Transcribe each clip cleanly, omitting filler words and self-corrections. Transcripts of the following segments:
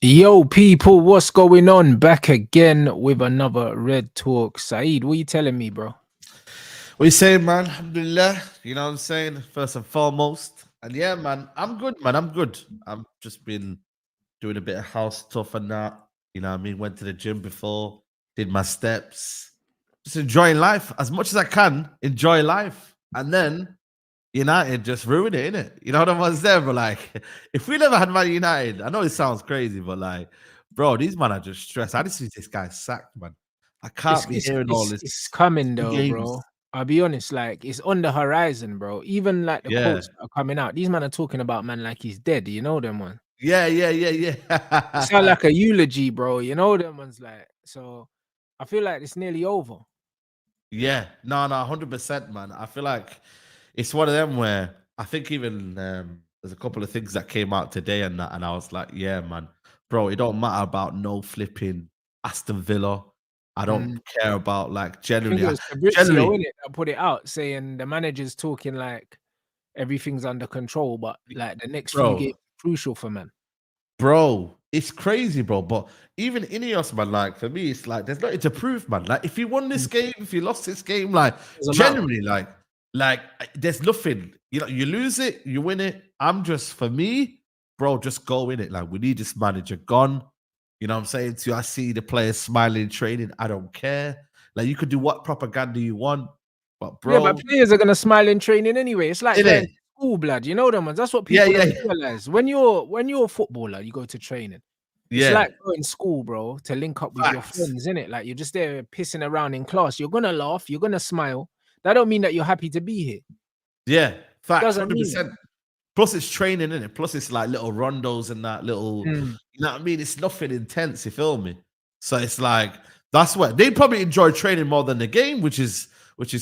Yo, people, what's going on? Back again with another Red Talk. Saeed, what you telling me, bro? What you saying, man? Alhamdulillah. You know what I'm saying? First and foremost. And yeah, man, I'm good, man. I'm good. I've just been doing a bit of house stuff and that. You know what I mean? Went to the gym before, did my steps. Just enjoying life as much as I can. Enjoy life. And then United just ruined it, innit? You know what I was there, but like, if we never had Man United, I know it sounds crazy, but like, bro, these man are just stressed. I just see this guy sacked, man. I It's can't be it's hearing all it's this it's coming two though, bro. games. I'll be honest, like it's on the horizon, bro. Even like the Yeah. quotes that are coming out, these men are talking about man like he's dead. You know them one. It sound Yeah. like a eulogy, bro. You know them ones like. So I feel like it's nearly over. Yeah. No, 100%, man. I feel like it's one of them where I think even there's a couple of things that came out today and that, and I was like, yeah, man, bro, it don't matter about no flipping Aston Villa. I don't Mm. care about like I think generally, it was Fabrizio generally, in it that put it out saying the manager's talking like everything's under control, but like the next few games bro, are crucial for man. bro, it's crazy, bro. But even Ineos, man, like for me, it's like there's nothing to prove, man. Like if you won this game, if you lost this game, like Doesn't matter. generally, there's nothing. You know, you lose it, you win it. I'm just for me, bro, just go in it. Like we need this manager gone. You know what I'm saying to you? I see the players smiling, training. I don't care. Like you could do what propaganda you want, but Yeah, but bro, players are gonna smile in training anyway. It's like in going it, to school, blood. You know them ones. That's what yeah, people yeah, don't realize. When you're a footballer, you go to training. It's yeah. like going to school, bro, to link up with your Facts. friends, innit? Like you're just there pissing around in class. You're gonna laugh, you're gonna smile. That don't mean that you're happy to be here. Yeah, facts, Doesn't hundred mean it. percent. Plus, it's training, in it? Plus, it's like little rondos and that little, Mm, you know what I mean? It's nothing intense. You feel me? So it's like that's what they probably enjoy training more than the game, which is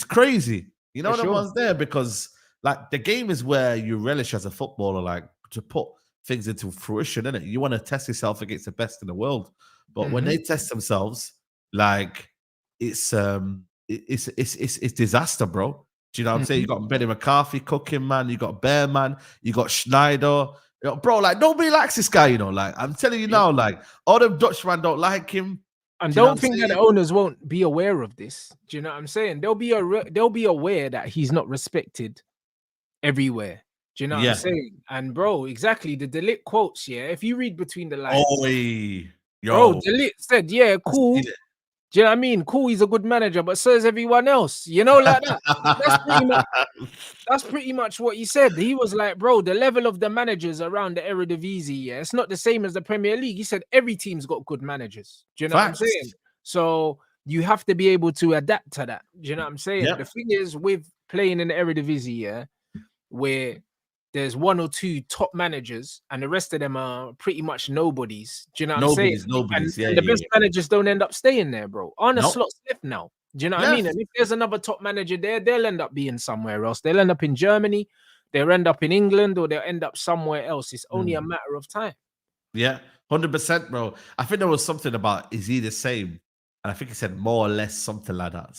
crazy. You for know, the sure. ones there because like the game is where you relish as a footballer, like to put things into fruition. In it, you want to test yourself against the best in the world. But when Hmm. they test themselves, like it's disaster, bro. Do you know what I'm saying? Hmm. You got Benny McCarthy cooking, man. You got Bear, man. You got Schneider. You know, bro, like nobody likes this guy, you know. Like I'm telling you Yep. now, like all them Dutch man don't like him. And Do you know what don't I'm think that the saying? owners won't be aware of this. Do you know what I'm saying? They'll be aware that he's not respected everywhere. Do you know what I'm Yeah. saying? And bro, exactly the Delit quotes, yeah. If you read between the lines, Oh, bro, yo, Delit said, yeah, I cool. seen it. Do you know what I mean? Cool, he's a good manager, but so is everyone else. You know, like that. That's pretty much that's pretty much what he said. He was like, bro, the level of the managers around the Eredivisie, yeah, it's not the same as the Premier League. He said every team's got good managers. Do you know what I'm saying? Facts. So you have to be able to adapt to that. Do you know what I'm saying? The Yep. thing is with playing in the Eredivisie, yeah, where there's one or two top managers and the rest of them are pretty much nobodies. Do you know what I'm saying? Nobody's, And, nobody's. Yeah, and the yeah, best yeah. managers don't end up staying there, bro. Arne Nope. Slot's left now. Do you know what I mean? Left. And if there's another top manager there, they'll end up being somewhere else. They'll end up in Germany, they'll end up in England, or they'll end up somewhere else. It's only a Mm. matter of time. Yeah, 100%, bro. I think there was something about is he the same? And I think he said more or less something like that.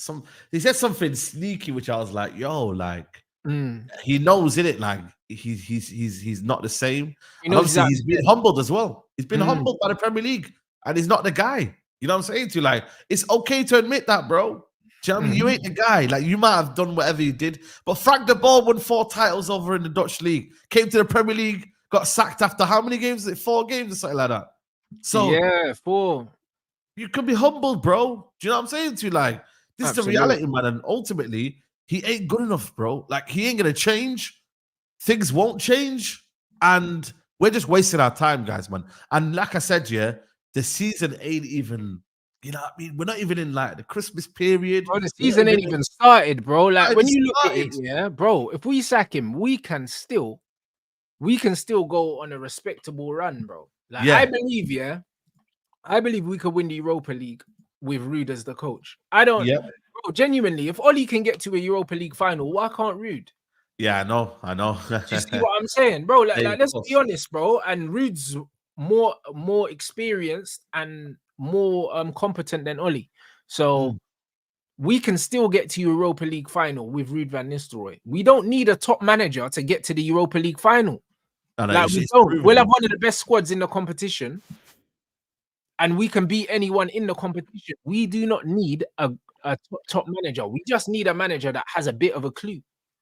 He said something sneaky, which I was like, yo, like Mm. he knows in it, like he's not the same. He And knows he's obviously out he's there. been humbled as well. He's been Mm. humbled by the Premier League, and he's not the guy. You know what I'm saying to you? Like, it's okay to admit that, bro. Do you know what I mean? You Mhm. ain't the guy. Like, you might have done whatever you did, but Frank de Boer won 4 titles over in the Dutch league, came to the Premier League, got sacked after how many games? Is it 4 games or something like that? So Yeah, for you could be humbled, bro. Do you know what I'm saying to you? Like, this is the absolutely. reality, man. And ultimately, he ain't good enough, bro. Like, he ain't gonna change. Things won't change. And we're just wasting our time, guys, man. And like I said, yeah, the season ain't even, you know what I mean? We're not even in like the Christmas period. Bro, the We're not season ain't even even started, bro. Like not even when you look at it, started. yeah, bro. If we sack him, we can still go on a respectable run, bro. Like I Yeah. believe, yeah, I believe we could win the Europa League with Rude as the coach. I don't, Yep. bro, genuinely. If Oli can get to a Europa League final, why can't Rude? Yeah, I know. I know. Do you see what I'm saying, bro? Like, Hey, like of let's be course. honest, bro. And Rude's more experienced and more competent than Oli. So Mm. we can still get to Europa League final with Ruud van Nistelrooy. We don't need a top manager to get to the Europa League final. I know Like we it's don't. proven We'll have him. one of the best squads in the competition. and we can beat anyone in the competition. We do not need a top manager. We just need a manager that has a bit of a clue.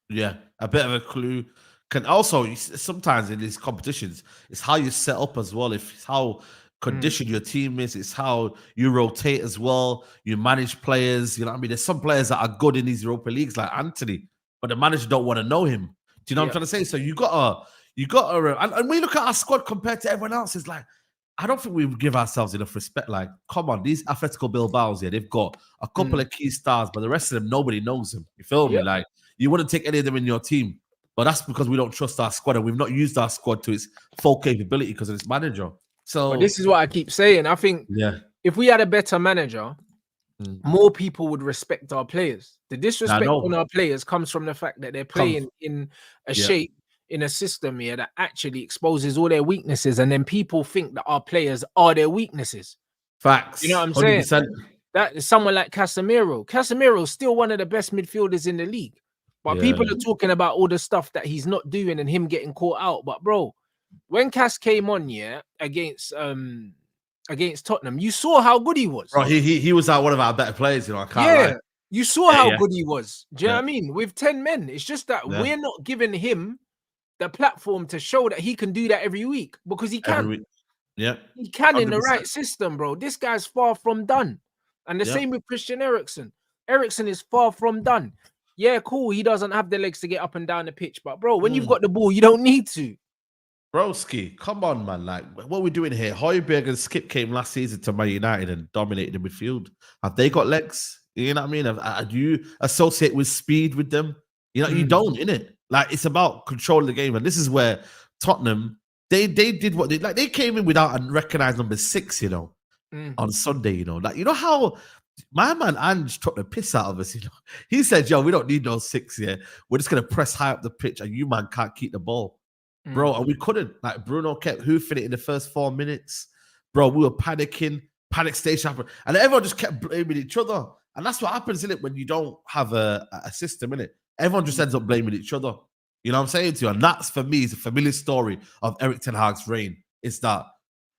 Yeah, a bit of a clue. Can also sometimes in these competitions, it's how you set up as well. If it's how conditioned your team is, it's how you rotate as well. You manage players. You know what I mean? There's some players that are good in these Europa leagues, like Anthony, but the manager don't want to know him. Do you know what I'm trying to say? So you gotta, and we look at our squad compared to everyone else. It's like I don't think we give ourselves enough respect. Like, come on, these Atletico Bilbao's here, they've got a couple of key stars, but the rest of them, nobody knows them. You feel me? Like, you wouldn't take any of them in your team. But that's because we don't trust our squad and we've not used our squad to its full capability because of its manager. So but this is what I keep saying. I think if we had a better manager, more people would respect our players. The disrespect on our players comes from the fact that they're playing in a shape, in a system here that actually exposes all their weaknesses, and then people think that our players are their weaknesses. Facts. You know what I'm 100%. saying? That is someone like Casemiro. Casemiro is still one of the best midfielders in the league. But people are talking about all the stuff that he's not doing and him getting caught out. But bro, when Cass came on, against Tottenham, you saw how good he was. Bro, he was one of our better players, you know. I can't lie. You saw how good he was. Do you know what I mean? With 10 men, it's just that we're not giving him the platform to show that he can do that every week because he can. He can 100%. In the right system, bro. This guy's far from done. And the same with Christian Eriksen. Eriksen is far from done. Yeah, cool. He doesn't have the legs to get up and down the pitch. But, bro, when you've got the ball, you don't need to. Broski, come on, man. Like, what are we doing here? Højbjerg and Skip came last season to Man United and dominated the midfield. Have they got legs? You know what I mean? Do you associate with speed with them? You know, you don't, innit? Like, it's about controlling the game. And this is where Tottenham, they did what they came in without a recognized number 6, you know, on Sunday, you know. Like, you know how my man Ange took the piss out of us, you know. He said, yo, we don't need no 6 here. We're just going to press high up the pitch and you, man, can't keep the ball. Bro, and we couldn't. Like, Bruno kept hoofing it in the first 4 minutes. Bro, we were panicking, panic station happened. And everyone just kept blaming each other. And that's what happens, innit, when you don't have a system, innit? Everyone just ends up blaming each other. You know what I'm saying to you? And that's, for me, is a familiar story of Erik ten Hag's reign. It's that,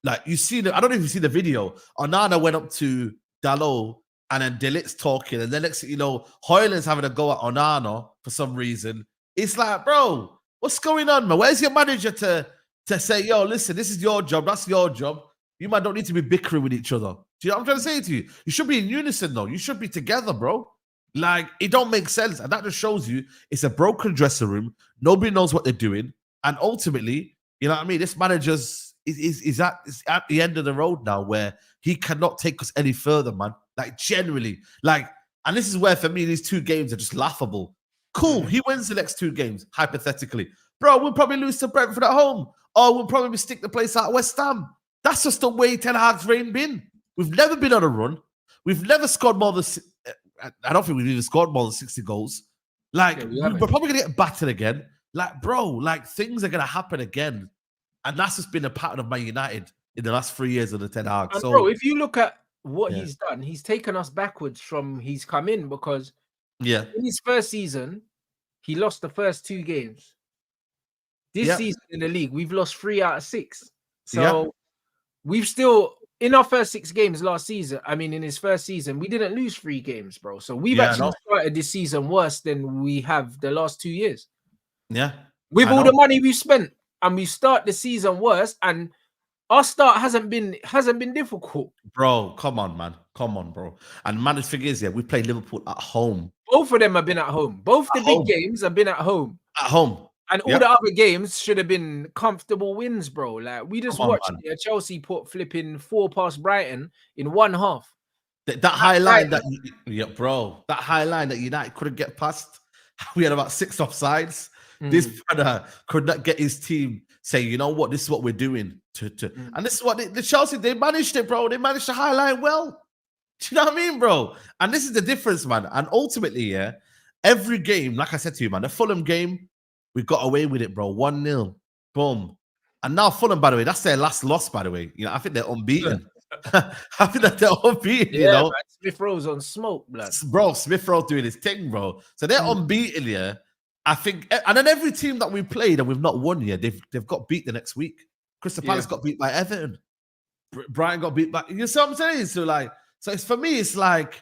like, you see I don't know if you see the video. Onana went up to Dalot and then De Ligt's talking. And then next thing you know, Højlund's having a go at Onana for some reason. It's like, bro, what's going on, man? Where's your manager to say, yo, listen, this is your job, that's your job. You might don't need to be bickering with each other. Do you know what I'm trying to say to you? You should be in unison, though. You should be together, bro. Like, it don't make sense. And that just shows you it's a broken dressing room. Nobody knows what they're doing. And ultimately, you know what I mean? This manager's is at the end of the road now where he cannot take us any further, man. Like, generally. Like, and this is where, for me, these 2 games are just laughable. Cool, he wins the next 2 games, hypothetically. Bro, we'll probably lose to Brentford at home. Or we'll probably stick the place out at West Ham. That's just the way Ten Hag's reign been. We've never been on a run. We've never scored more than... I don't think we've even scored more than 60 goals. Like, we're probably going to get battered again. Like, bro, like, things are going to happen again. And that's just been a pattern of Man United in the last 3 years of the Ten Hag. So, bro, if you look at what he's done, he's taken us backwards from he's come in because... in his first season, he lost the first 2 games. This season in the league, we've lost 3 out of 6. So we've still, in our first 6 games last season, I mean, in his first season, we didn't lose 3 games, bro. So we've actually started this season worse than we have the last 2 years. With all the money we've spent, and we start the season worse, and our start hasn't been difficult. Bro, come on, man. Come on, bro. And man, the thing is, we played Liverpool at home. Both of them have been at home. Both the big games have been at home. At home. And all the other games should have been comfortable wins, bro. Like, we just watched Chelsea put flipping 4 past Brighton in 1 half. That high line that high line that United couldn't get past. We had about 6 offsides. This brother could not get his team saying, you know what, this is what we're doing. And this is what the Chelsea, they managed it, bro. They managed to highlight well. Do you know what I mean, bro? And this is the difference, man. And ultimately, every game, like I said to you, man, the Fulham game, we got away with it, bro. 1-0. Boom. And now Fulham, by the way, that's their last loss, by the way. You know, I think they're unbeaten. I think that they're unbeaten, you know. Man, Smith Rowe's on smoke, blood. Bro, Smith Rowe's doing his thing, bro. So they're unbeaten, yeah. I think, and then every team that we played and we've not won yet, they've got beat the next week. Crystal Palace got beat by Everton. Brighton got beat back. You see what I'm saying? So like, so it's for me, it's like,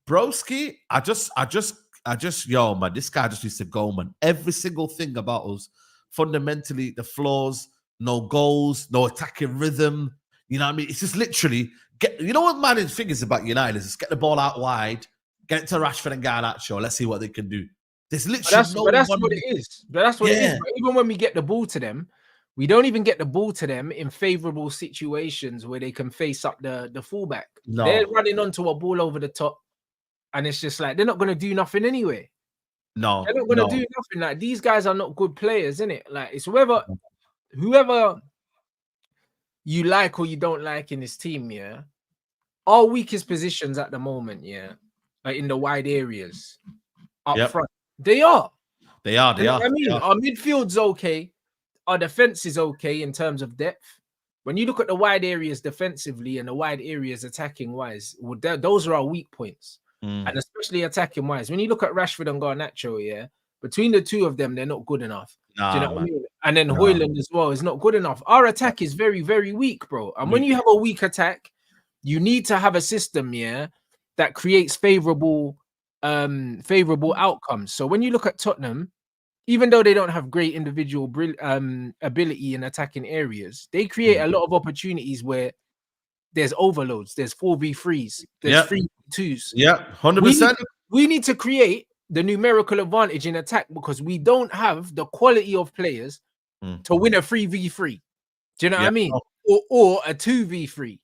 broski, I just, yo, man, this guy just used to go, man. Every single thing about us, fundamentally, the flaws, no goals, no attacking rhythm. You know what I mean? It's just literally you know what man thing is about United is just get the ball out wide, get it to Rashford and Garnacho. Let's see what they can do. There's literally But that's what it is. But that's what it is. But even when we get the ball to them, we don't even get the ball to them in favorable situations where they can face up the fullback. No. They're running onto a ball over the top, and it's just like they're not going to do nothing anyway. No, they're not going to do nothing. Like these guys are not good players, innit? Like it's whoever you like or you don't like in this team, yeah. Our weakest positions at the moment, yeah, are in the wide areas up front. They are. I mean, our midfield's okay. Our defense is okay in terms of depth. When you look at the wide areas defensively and the wide areas attacking wise, those are our weak points. And especially attacking wise. When you look at Rashford and Garnacho, yeah, between the two of them, they're not good enough. Do you know what I mean? And then Højlund as well is not good enough. Our attack is very, very weak, bro. And when you have a weak attack, you need to have a system, yeah, that creates favorable outcomes. So when you look at Tottenham, even though they don't have great individual ability in attacking areas, they create a lot of opportunities where there's overloads, there's 4v3s, there's 3v2s. Yeah, 100%. We need to create the numerical advantage in attack because we don't have the quality of players to win a 3v3. Do you know what I mean? Or a 2v3.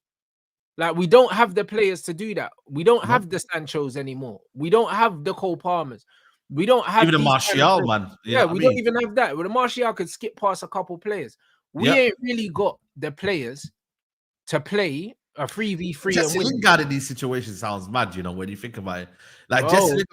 Like we don't have the players to do that. We don't have the Sanchos anymore. We don't have the Cole Palmers. We don't have even the Martial, man. We don't even have that. Well, the Martial could skip past a couple players. We ain't really got the players to play a 3v3. Jesse Lingard in these situations sounds mad, you know, when you think about it. Like Jesse's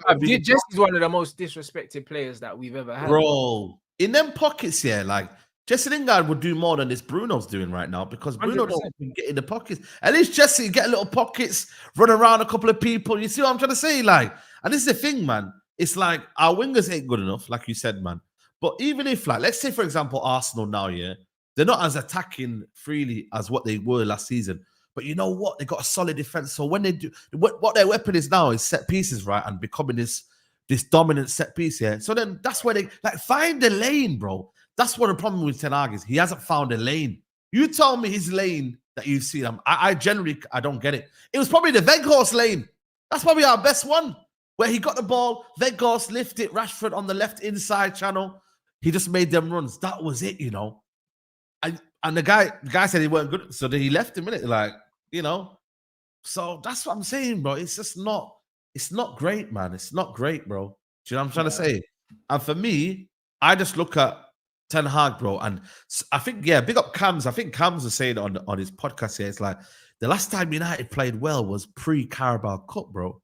one of the most disrespected players that we've ever had. Bro, in them pockets, yeah, like Jesse Lingard would do more than this Bruno's doing right now because Bruno 100%. Don't get in the pockets. At least Jesse get little pockets, run around a couple of people. You see what I'm trying to say? Like, and this is the thing, man. It's like our wingers ain't good enough, like you said, man. But even if, like, let's say, for example, Arsenal now, yeah, they're not as attacking freely as what they were last season. But you know what? They got a solid defense. So when they do, what their weapon is now is set pieces, right? And becoming this dominant set piece, yeah. So then that's where they, like, find the lane, bro. That's what the problem with Ten Hag is. He hasn't found a lane. You tell me his lane that you've seen. I generally don't get it. It was probably the Weghorst lane. That's probably our best one. Where he got the ball, Weghorst lifted it, Rashford on the left inside channel. He just made them runs. That was it, you know. And the guy said he weren't good, so then he left him in it, like, you know. So that's what I'm saying, bro. It's just not great, man. It's not great, bro. Do you know what I'm trying to say? And for me, I just look at Ten Hag, bro, and I think, yeah, big up Cams. I think Cams was saying on his podcast here, it's like the last time United played well was pre-Carabao Cup, bro.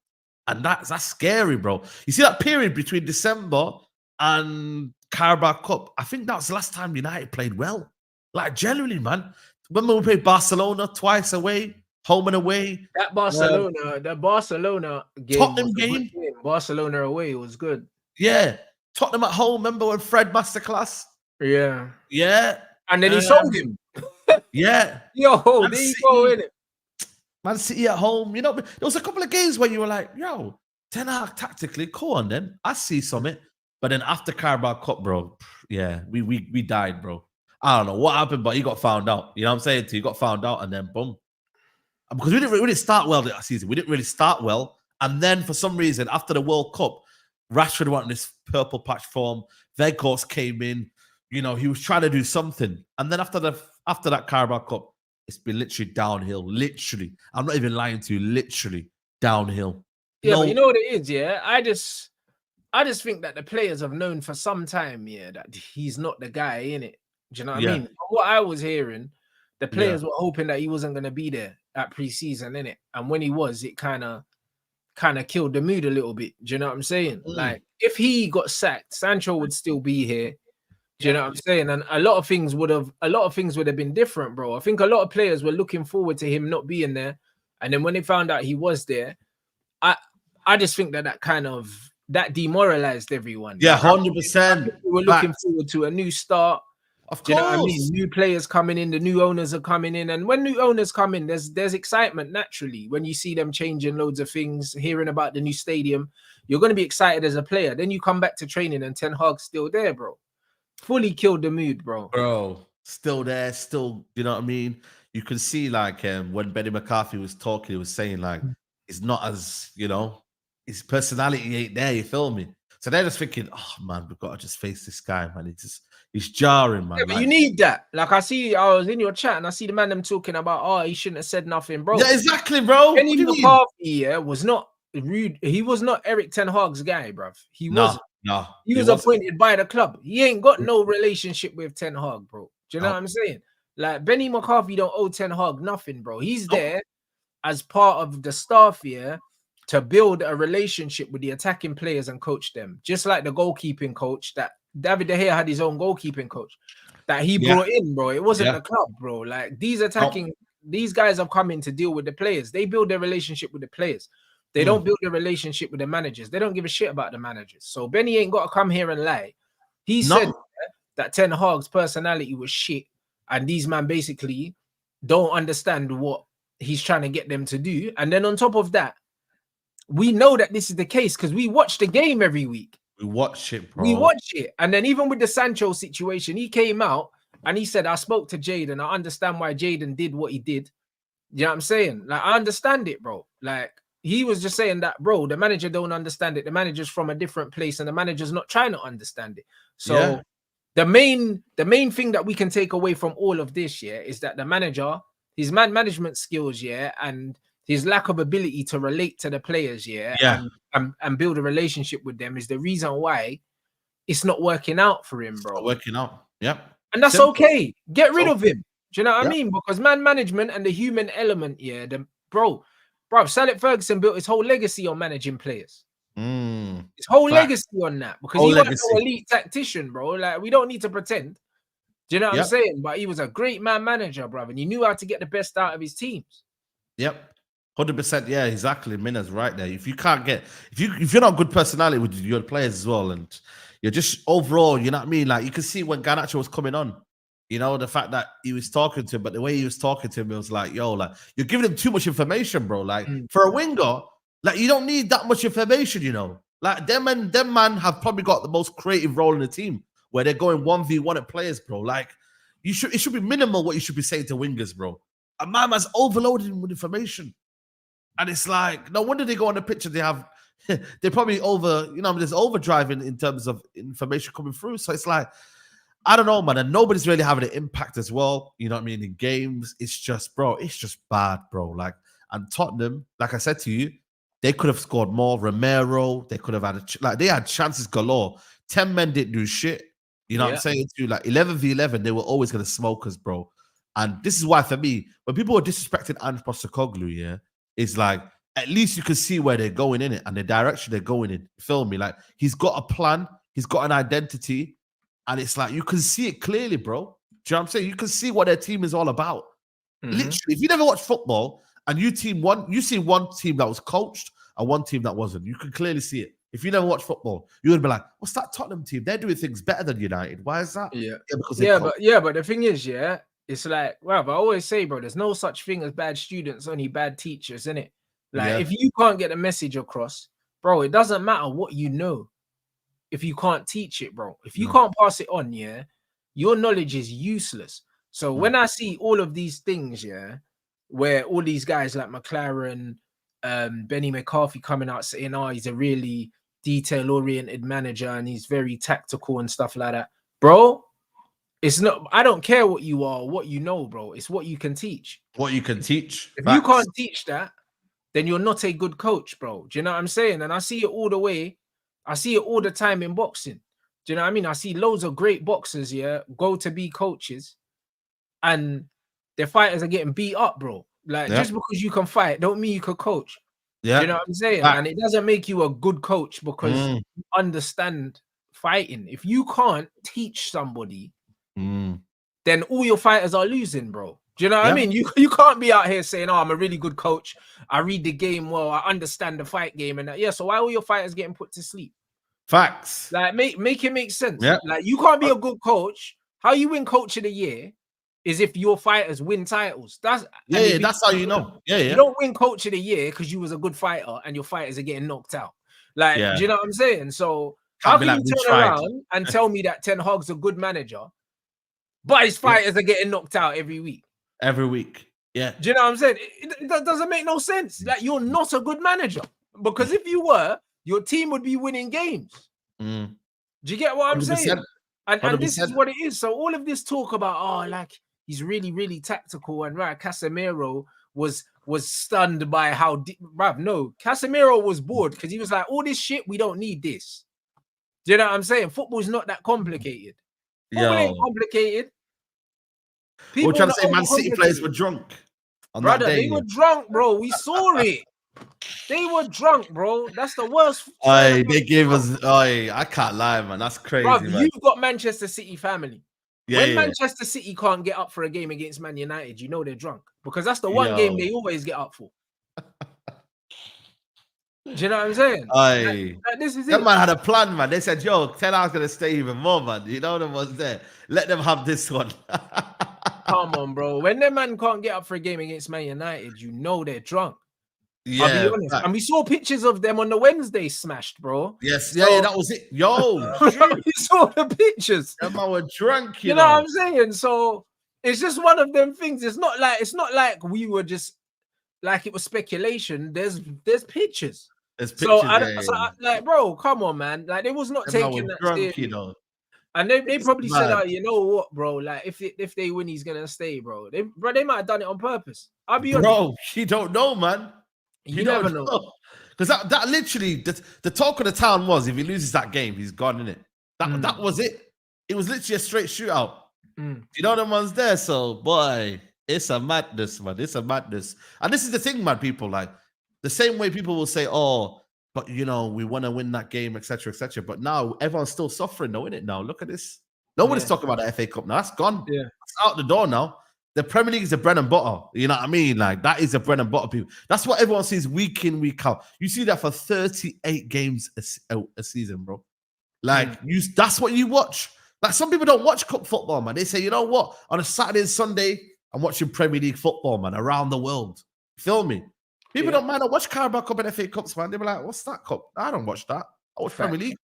And that's scary, bro. You see that period between December and Carabao Cup? I think that was the last time United played well. Like, genuinely, man. Remember we played Barcelona twice away, home and away? That Barcelona game, Tottenham game? Barcelona away was good. Yeah. Tottenham at home. Remember when Fred masterclass? Yeah. Yeah. And then he sold him. Yeah. Yo, there you go, innit? Man City at home. You know, there was a couple of games where you were like, yo, Ten Hag tactically, cool on then. I see something. But then after Carabao Cup, bro, yeah, we died, bro. I don't know what happened, but he got found out. You know what I'm saying? He got found out and then boom. Because we didn't start well that season. We didn't really start well. And then for some reason, after the World Cup, Rashford went in this purple patch form. Weghorst came in. You know, he was trying to do something. And then after that Carabao Cup, it's been literally downhill. Literally. I'm not even lying to you. Literally downhill. Yeah, but you know what it is, yeah? I just think that the players have known for some time, yeah, that he's not the guy, innit? Do you know what I mean? From what I was hearing, the players were hoping that he wasn't going to be there at pre-season, innit? And when he was, it kind of killed the mood a little bit. Do you know what I'm saying? Like, if he got sacked, Sancho would still be here. Do you know what I'm saying? And a lot of things would have been different, bro. I think a lot of players were looking forward to him not being there. And then when they found out he was there, I just think that demoralized everyone. Yeah, 100%. We were looking forward to a new start. Of Do you know what I mean? course. New players coming in, the new owners are coming in, and when new owners come in, there's excitement naturally when you see them changing loads of things, hearing about the new stadium. You're going to be excited as a player. Then you come back to training, and Ten Hag's still there, bro. Fully killed the mood, bro. Bro, still there, still, you know what I mean? You can see like when Benny McCarthy was talking, he was saying like it's not as, his personality ain't there, you feel me? So they're just thinking, oh man, we've got to just face this guy, man. He's jarring, Yeah, man. but Like, you need that. Like I was in your chat and I see the man them talking about, oh, he shouldn't have said nothing, bro. yeah, exactly, bro. What Benny do you mean? McCarthy, was not rude. He was not Eric Ten Hag's guy, bruv. He No, wasn't. no, He it was wasn't. appointed by the club. He ain't got no relationship with Ten Hag, bro. Do you know No, what I'm saying? Like Benny McCarthy don't owe Ten Hag nothing, bro. He's nope. there as part of the staff here to build a relationship with the attacking players and coach them. Just like the goalkeeping coach that David De Gea had his own goalkeeping coach that he Yeah, brought in, bro. It wasn't yeah. the club, bro. Like these Nope. these guys have come in to deal with the players. They build their relationship with the players. They don't build a relationship with the managers. They don't give a shit about the managers. So Benny ain't got to come here and lie. He said that Ten Hag's personality was shit, and these men basically don't understand what he's trying to get them to do. And then on top of that, we know that this is the case because we watch the game every week. We watch it, bro. We watch it. And then even with the Sancho situation, he came out and he said, I spoke to Jaden. I understand why Jaden did what he did. You know what I'm saying? Like, I understand it, bro. Like, he was just saying that, bro, the manager don't understand it. The manager's from a different place and the manager's not trying to understand it. So the main thing that we can take away from all of this, is that the manager, his management skills, and his lack of ability to relate to the players, and build a relationship with them is the reason why it's not working out for him, bro. It's not working out. Yep. And that's okay. Get rid of him. Do you know what I Yep. mean? Because man management and the human element, bro, Sir Alex Ferguson built his whole legacy on managing players. His whole legacy on that, because he wasn't an elite tactician, bro. Like, we don't need to pretend. Do you know what I'm saying? But he was a great man manager, bro, and he knew how to get the best out of his teams. Yep. 100%. Yeah, exactly. Mina's right there. If you can't get, if you're not a good personality with your players as well, and you're just overall, you know what I mean? Like, you can see when Garnacho was coming on, the fact that he was talking to him, but the way he was talking to him, it was like, yo, like, you're giving him too much information, bro. Like, for a winger, like, you don't need that much information, Like, them man have probably got the most creative role in the team where they're going 1v1 at players, bro. Like, it should be minimal what you should be saying to wingers, bro. A man has overloaded him with information. And it's like, no wonder they go on the pitch and they're probably there's overdriving in terms of information coming through. So it's like, I don't know, man. And nobody's really having an impact as well. You know what I mean? In games, it's just bad, bro. Like, and Tottenham, like I said to you, they could have scored more. Romero, they could have had they had chances galore. 10 men didn't do shit. You know what I'm saying to you? Like 11v11, they were always going to smoke us, bro. And this is why, for me, when people are disrespecting Ange Postecoglou, it's like, at least you can see where they're going in it and the direction they're going in. You feel me? Like, he's got a plan, he's got an identity, and it's like, you can see it clearly, bro. Do you know what I'm saying? You can see what their team is all about. Literally, if you never watch football and you see one team that was coached and one team that wasn't, you can clearly see it. If you never watch football, you would be like, what's that Tottenham team? They're doing things better than United. Why is that? But the thing is, it's like, well, I always say, bro, there's no such thing as bad students, only bad teachers, innit? Like, if you can't get a message across, bro, it doesn't matter what you know if you can't teach it, bro. If you can't pass it on, your knowledge is useless. So when I see all of these things, where all these guys like McLaren, Benny McCarthy coming out saying, oh, he's a really detail-oriented manager and he's very tactical and stuff like that, bro, it's not, I don't care what you are, what you know, bro. It's what you can teach. What you can teach. If you can't teach that, then you're not a good coach, bro. Do you know what I'm saying? And I see it all the way. I see it all the time in boxing. Do you know what I mean? I see loads of great boxers, go to be coaches and their fighters are getting beat up, bro. Like, just because you can fight don't mean you can coach. Do you know what I'm saying? And it doesn't make you a good coach because you understand fighting. If you can't teach somebody, then all your fighters are losing, bro. Do you know what I mean? You can't be out here saying, oh, I'm a really good coach. I read the game well. I understand the fight game. And so why are all your fighters getting put to sleep? Facts. Like, make it make sense. Yeah. Like, you can't be a good coach How you win coach of the year is if your fighters win titles. That's how you know. Yeah, You don't win coach of the year because you was a good fighter and your fighters are getting knocked out. Like, do you know what I'm saying? So how can you turn around and tell me that Ten Hag's a good manager, but his fighters are getting knocked out every week? Every week. Yeah. Do you know what I'm saying? That doesn't make no sense. Like, you're not a good manager, because if you were, your team would be winning games. Do you get what I'm 100%. Saying? And this is what it is. So all of this talk about, like, he's really, really tactical, and right, Casemiro was stunned by how bruv, no, Casemiro was bored because he was like, all this shit, we don't need this. Do you know what I'm saying? Football's not that complicated. Football ain't complicated. People trying to say Man City players were drunk on that day. They were drunk, bro. We saw it. They were drunk, bro. That's the worst. They gave us. I can't lie, man. That's crazy. Bruv, man. You've got Manchester City family. When Manchester City can't get up for a game against Man United, you know they're drunk, because that's the one game they always get up for. Do you know what I'm saying? Like, this is that man had a plan, man. They said, yo, Ten Hag's gonna stay even more, man. You know them ones there. Let them have this one. Come on, bro. When the man can't get up for a game against Man United, you know they're drunk. Yeah, I'll be honest. And we saw pictures of them on the Wednesday smashed, bro. Yes, yeah, that was it. Yo, we saw the pictures. That man were drunk, you know what I'm saying? So it's just one of them things. It's not like we were just like it was speculation. There's pictures. There's pictures. So like, bro, come on, man. Like, they was not taking that drunk, seriously. you know. And they probably said, you know what, bro? Like, if they win, he's gonna stay, bro. They might have done it on purpose. I'll be honest. Bro, you don't know, man. You never know. Because that literally, the talk of the town was, if he loses that game, he's gone, innit? That was it. It was literally a straight shootout. You know the ones there. So, boy, it's a madness, man. It's a madness. And this is the thing, man, people. Like, the same way people will say, oh, but, you know, we want to win that game, etc., etc. But now everyone's still suffering, though, innit? Now, look at this. Nobody's talking about the FA Cup now. That's gone. Yeah. It's out the door now. The Premier League is the bread and butter. You know what I mean? Like, that is the bread and butter, people. That's what everyone sees week in, week out. You see that for 38 games a season, bro. Like, that's what you watch. Like, some people don't watch cup football, man. They say, you know what? On a Saturday and Sunday, I'm watching Premier League football, man, around the world. Feel me? People don't mind. I watch Carabao Cup and FA Cups, man. They be like, what's that cup? I don't watch that. I watch Premier League.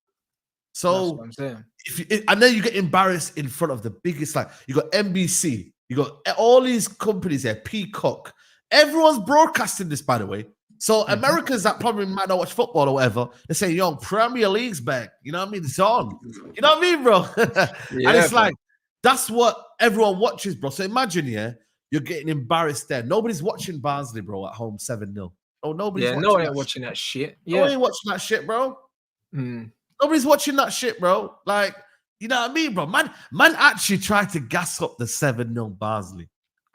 So, that's what I'm saying. And then you get embarrassed in front of the biggest, like, you got NBC. You got all these companies there, Peacock. Everyone's broadcasting this, by the way. So Americans that probably might not watch football or whatever, they say, yo, Premier League's back. You know what I mean? It's on. You know what I mean, bro? And it's like, that's what everyone watches, bro. So imagine, you're getting embarrassed there. Nobody's watching Barnsley, bro, at home 7-0. Oh, nobody's watching that shit. Yeah. No one ain't watching that shit, bro. Nobody's watching that shit, bro. Like, you know what I mean, bro? Man actually tried to gas up the 7-0 Barnsley.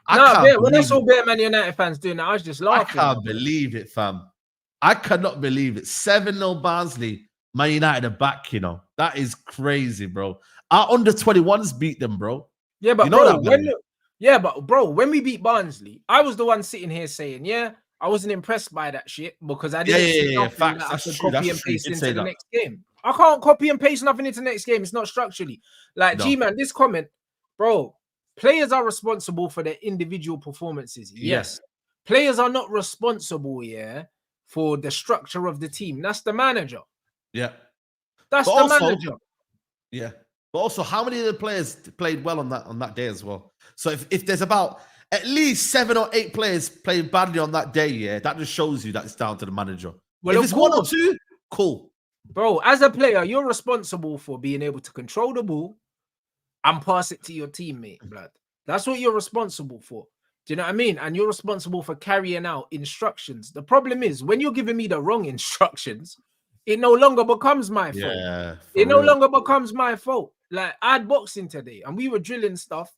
When I saw Man United fans doing that, I was just laughing. I can't believe it, fam. I cannot believe it. 7-0 Barnsley, Man United are back, you know. That is crazy, bro. Our under-21s beat them, bro. Yeah, but, you know, when we beat Barnsley, I was the one sitting here saying, I wasn't impressed by that shit because I didn't see nothing that I could copy and paste into the next game. I can't copy and paste nothing into the next game. It's not structurally. Like, G-Man, this comment, bro, players are responsible for their individual performances. Yes. Players are not responsible, for the structure of the team. That's the manager. Yeah. That's the manager. Yeah. But also, how many of the players played well on that day as well? So if there's about at least 7 or 8 players playing badly on that day, that just shows you that it's down to the manager. Well, if it's 1 or 2, cool. Bro, as a player, you're responsible for being able to control the ball and pass it to your teammate, blood. That's what you're responsible for. Do you know what I mean? And you're responsible for carrying out instructions. The problem is, when you're giving me the wrong instructions, it no longer becomes my fault. Yeah, it no longer becomes my fault. Like, I had boxing today, and we were drilling stuff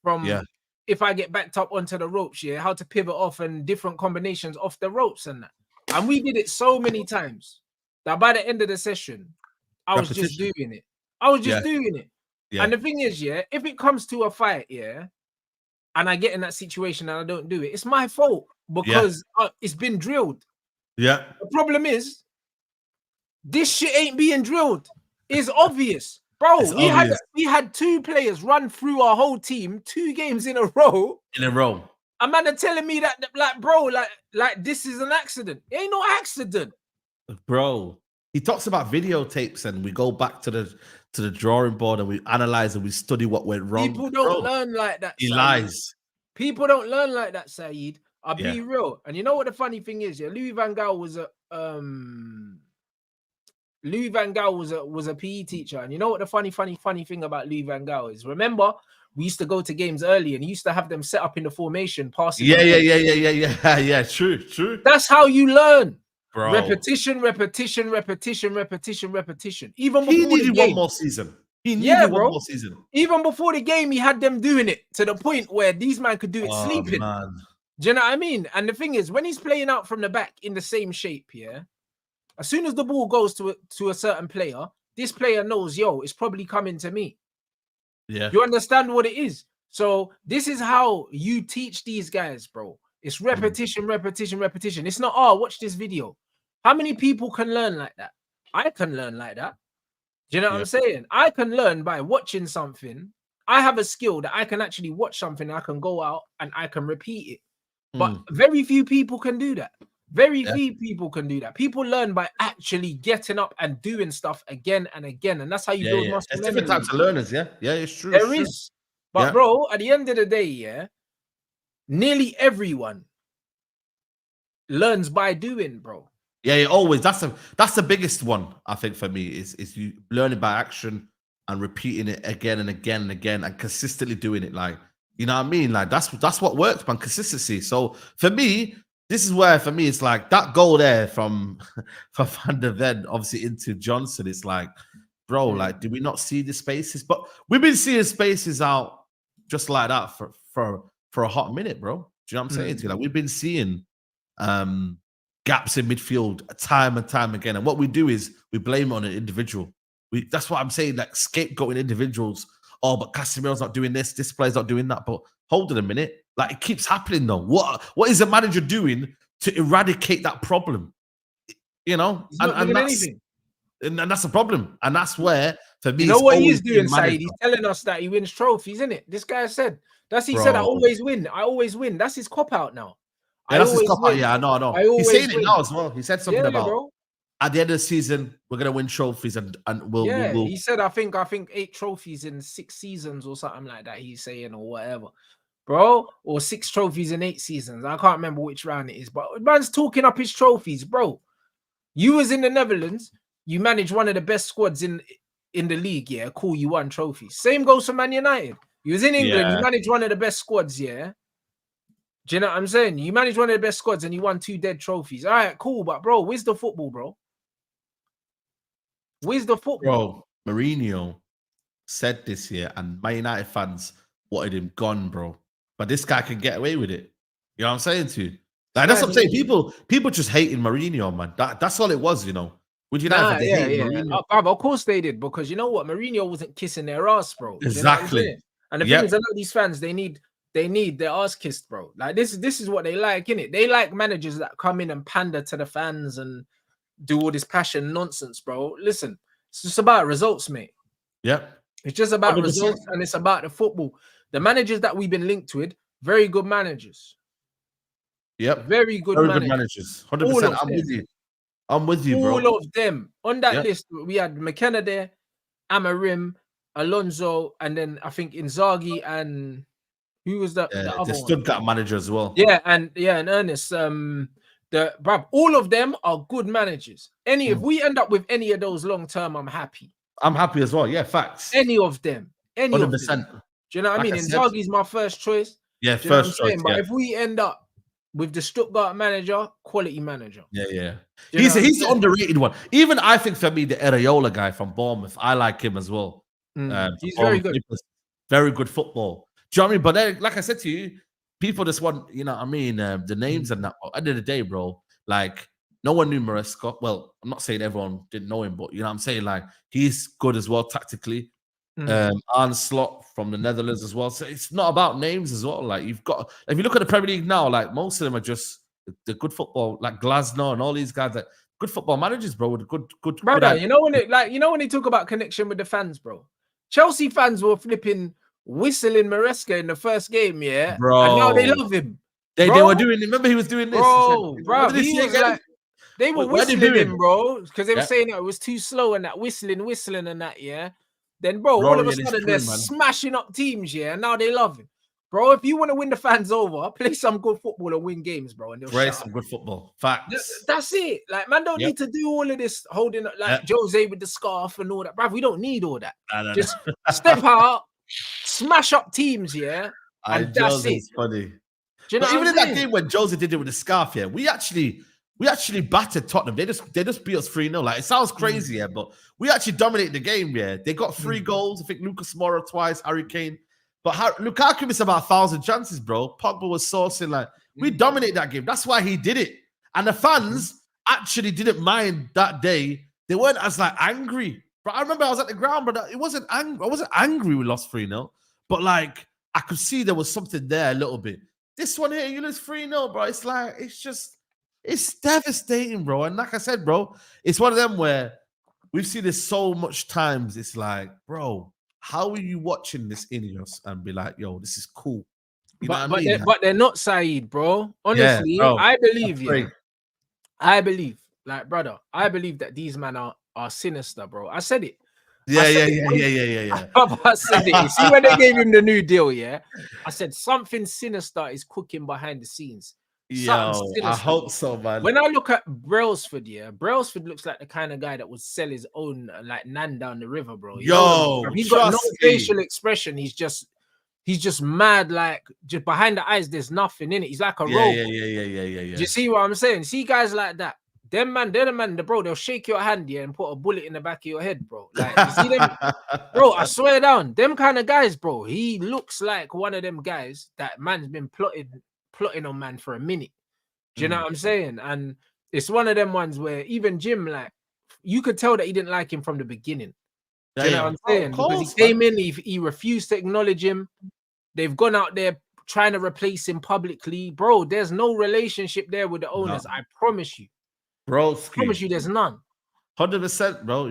from if I get backed up onto the ropes, how to pivot off and different combinations off the ropes and that. And we did it so many times that by the end of the session, I was just doing it. Yeah. And the thing is, if it comes to a fight, and I get in that situation and I don't do it, it's my fault because it's been drilled. Yeah. The problem is, this shit ain't being drilled. It's obvious. Bro, It's we obvious. had 2 players run through our whole team 2 games in a row. In a row. A man are telling me that, like, bro, like this is an accident. It ain't no accident. Bro, he talks about videotapes and we go back to the drawing board and we analyze and we study what went wrong. People don't Bro, learn like that, he Saeed. lies. People don't learn like that, Saeed. I'll Yeah. be real. And you know what the funny thing is? Yeah, Louis van Gaal was a PE teacher. And you know what the funny thing about Louis van Gaal is? Remember, we used to go to games early and he used to have them set up in the formation, passing. Yeah. True. That's how you learn. Bro. Repetition. Even He before the needed game. one more season. He needed one more season. Even before the game, he had them doing it to the point where these men could do it sleeping. Man. Do you know what I mean? And the thing is, when he's playing out from the back in the same shape, yeah, as soon as the ball goes to a certain player, this player knows, yo, it's probably coming to me. Yeah. You understand what it is? So this is how you teach these guys, bro. It's repetition. It's not, oh, watch this video. How many people can learn like that? I can learn like that. Do you know what I'm saying? I can learn by watching something. I have a skill that I can actually watch something, I can go out and I can repeat it. But very few people can do that. Very few people can do that. People learn by actually getting up and doing stuff again and again. And that's how you build muscle memory. There's different types of learners, yeah? Yeah, it's true. There is. But bro, at the end of the day, yeah, nearly everyone learns by doing, bro. Yeah, always. That's the biggest one, I think, for me, is you learning by action and repeating it again and again and again and consistently doing it. Like, you know what I mean? Like that's what works, man. Consistency. So for me, this is where, for me, it's like that goal there from Van der Ven, obviously into Johnson. It's like, bro, like, did we not see the spaces? But we've been seeing spaces out just like that for a hot minute, bro. Do you know what I'm saying to you? Like, we've been seeing gaps in midfield time and time again. And what we do is we blame it on an individual. That's what I'm saying, like scapegoating individuals. Oh, but Casemiro's not doing this player's not doing that. But hold on a minute. Like, it keeps happening though. What is the manager doing to eradicate that problem? You know? He's not doing anything. And that's the problem. And that's where, for me, you know what he's doing, Saeed? He's telling us that he wins trophies, isn't it? This guy said, he said, I always win. That's his cop-out now. Yeah, that's his cop-out. Yeah, I know. He's saying it now as well. He said something about, bro, at the end of the season, we're gonna win trophies and we'll. He said, I think 8 trophies in 6 seasons or something like that. He's saying, or whatever, bro, or 6 trophies in 8 seasons. I can't remember which round it is, but man's talking up his trophies, bro. You was in the Netherlands, you managed one of the best squads in the league. Yeah, cool. You won trophies. Same goes for Man United. You was in England, you managed one of the best squads. Yeah. Do you know what I'm saying? You managed one of the best squads and you won 2 dead trophies. All right, cool. But bro, where's the football, bro? Where's the football? Bro, Mourinho said this year, and Man United fans wanted him gone, bro. But this guy can get away with it. You know what I'm saying to you? Like, that's what I'm saying. People just hating Mourinho, man. That's all it was, you know. Would you know? Of course they did, because you know what? Mourinho wasn't kissing their ass, bro. Exactly. You know, and the thing is, I know these fans, they need their ass kissed, bro. Like, this is what they like, innit? They like managers that come in and pander to the fans and do all this passion nonsense, bro. Listen, it's just about results, mate. Yep. It's just about 100%. Results, and it's about the football. The managers that we've been linked with, very good managers. Yep. Very good managers. 100%. I'm with you, bro. All of them. On that list, we had McKenna there, Amarim, Alonso, and then I think Inzaghi, and who was that? The other Stuttgart manager as well. Yeah, and Ernest. All of them are good managers. If we end up with any of those long term, I'm happy. I'm happy as well. Yeah, facts. Any of them. 100%. Do you know what I mean? Inzaghi's my first choice. Yeah, first choice. But if we end up with the Stuttgart manager, quality manager. Yeah. He's the underrated one. Even I think, for me, the Areola guy from Bournemouth, I like him as well. He's very good. Very good football. Do you know what I mean? But then, like I said to you, people just want, you know what I mean, the names and that. At the end of the day, bro, like, no one knew Maresca. Well, I'm not saying everyone didn't know him, but you know what I'm saying? Like, he's good as well tactically. Arne Slot from the Netherlands as well. So it's not about names as well. Like, you've got, if you look at the Premier League now, like, most of them are just the good football, like Glasner and all these guys, that good football managers, bro, with good. Brother, you know when they talk about connection with the fans, bro. Chelsea fans were flipping whistling Maresca in the first game, yeah, and now they bro. love him. They Bro, were doing. Remember, he was doing this. He said, bro, "What bruv, did he he say was again?" like, they were What are they whistling doing? him, bro, because they were Yeah. saying it was too slow and that whistling and that, yeah. Then, bro, all of a Rory and his sudden crew, they're man. smashing up teams, yeah, and now they love him. Bro, if you want to win the fans over, play some good football and win games, bro, and they'll Play shut some up. good football. Facts. That's it. Like, man, don't Yep. need to do all of this holding up, like Yep. Jose with the scarf and all that, bruv. We don't need all that. No. Just step out, smash up teams, yeah, and that's it. Jose's funny. Do you know But what even I'm in that saying? game when Jose did it with the scarf, yeah, we actually battered Tottenham. They just beat us 3-0. Like, it sounds crazy, yeah, but we actually dominated the game, yeah. They got 3 goals. I think Lucas Moura twice, Harry Kane. But Lukaku missed about 1,000 chances, bro. Pogba was sourcing. Like, we dominated that game. That's why he did it. And the fans actually didn't mind that day. They weren't as like angry. But I remember I was at the ground, but I wasn't angry we lost 3-0. But like, I could see there was something there a little bit. This one here, you lose 3-0, bro. It's like, it's devastating, bro. And like I said, bro, it's one of them where we've seen this so much times. It's like, bro, how are you watching this Ineos and be like, yo, this is cool? You know what I mean? But they're not Saeed, bro. Honestly, bro. I believe you. Great. I believe, like, brother, I believe that these men are sinister, bro. I said it. Yeah. I said it. You see, when they gave him the new deal, yeah, I said something sinister is cooking behind the scenes. Yo, I hope so, man. When I look at Brailsford, yeah, Brailsford looks like the kind of guy that would sell his own like nan down the river, bro. He's got no facial expression. He's just mad. Like, just behind the eyes, there's nothing in it. He's like a robot. Yeah. Do you see what I'm saying? See guys like that. Them man, they're the man, bro. They'll shake your hand, yeah, and put a bullet in the back of your head, bro. Like, you see them, bro. I swear down, them kind of guys, bro. He looks like one of them guys that man's been plotting on man for a minute. Do you know what I'm saying? And it's one of them ones where even Jim, like, you could tell that he didn't like him from the beginning. Do you know what I'm saying? Because he came in, he refused to acknowledge him. They've gone out there trying to replace him publicly, bro. There's no relationship there with the owners. I promise you. Bro, I promise you, there's none. 100%, bro.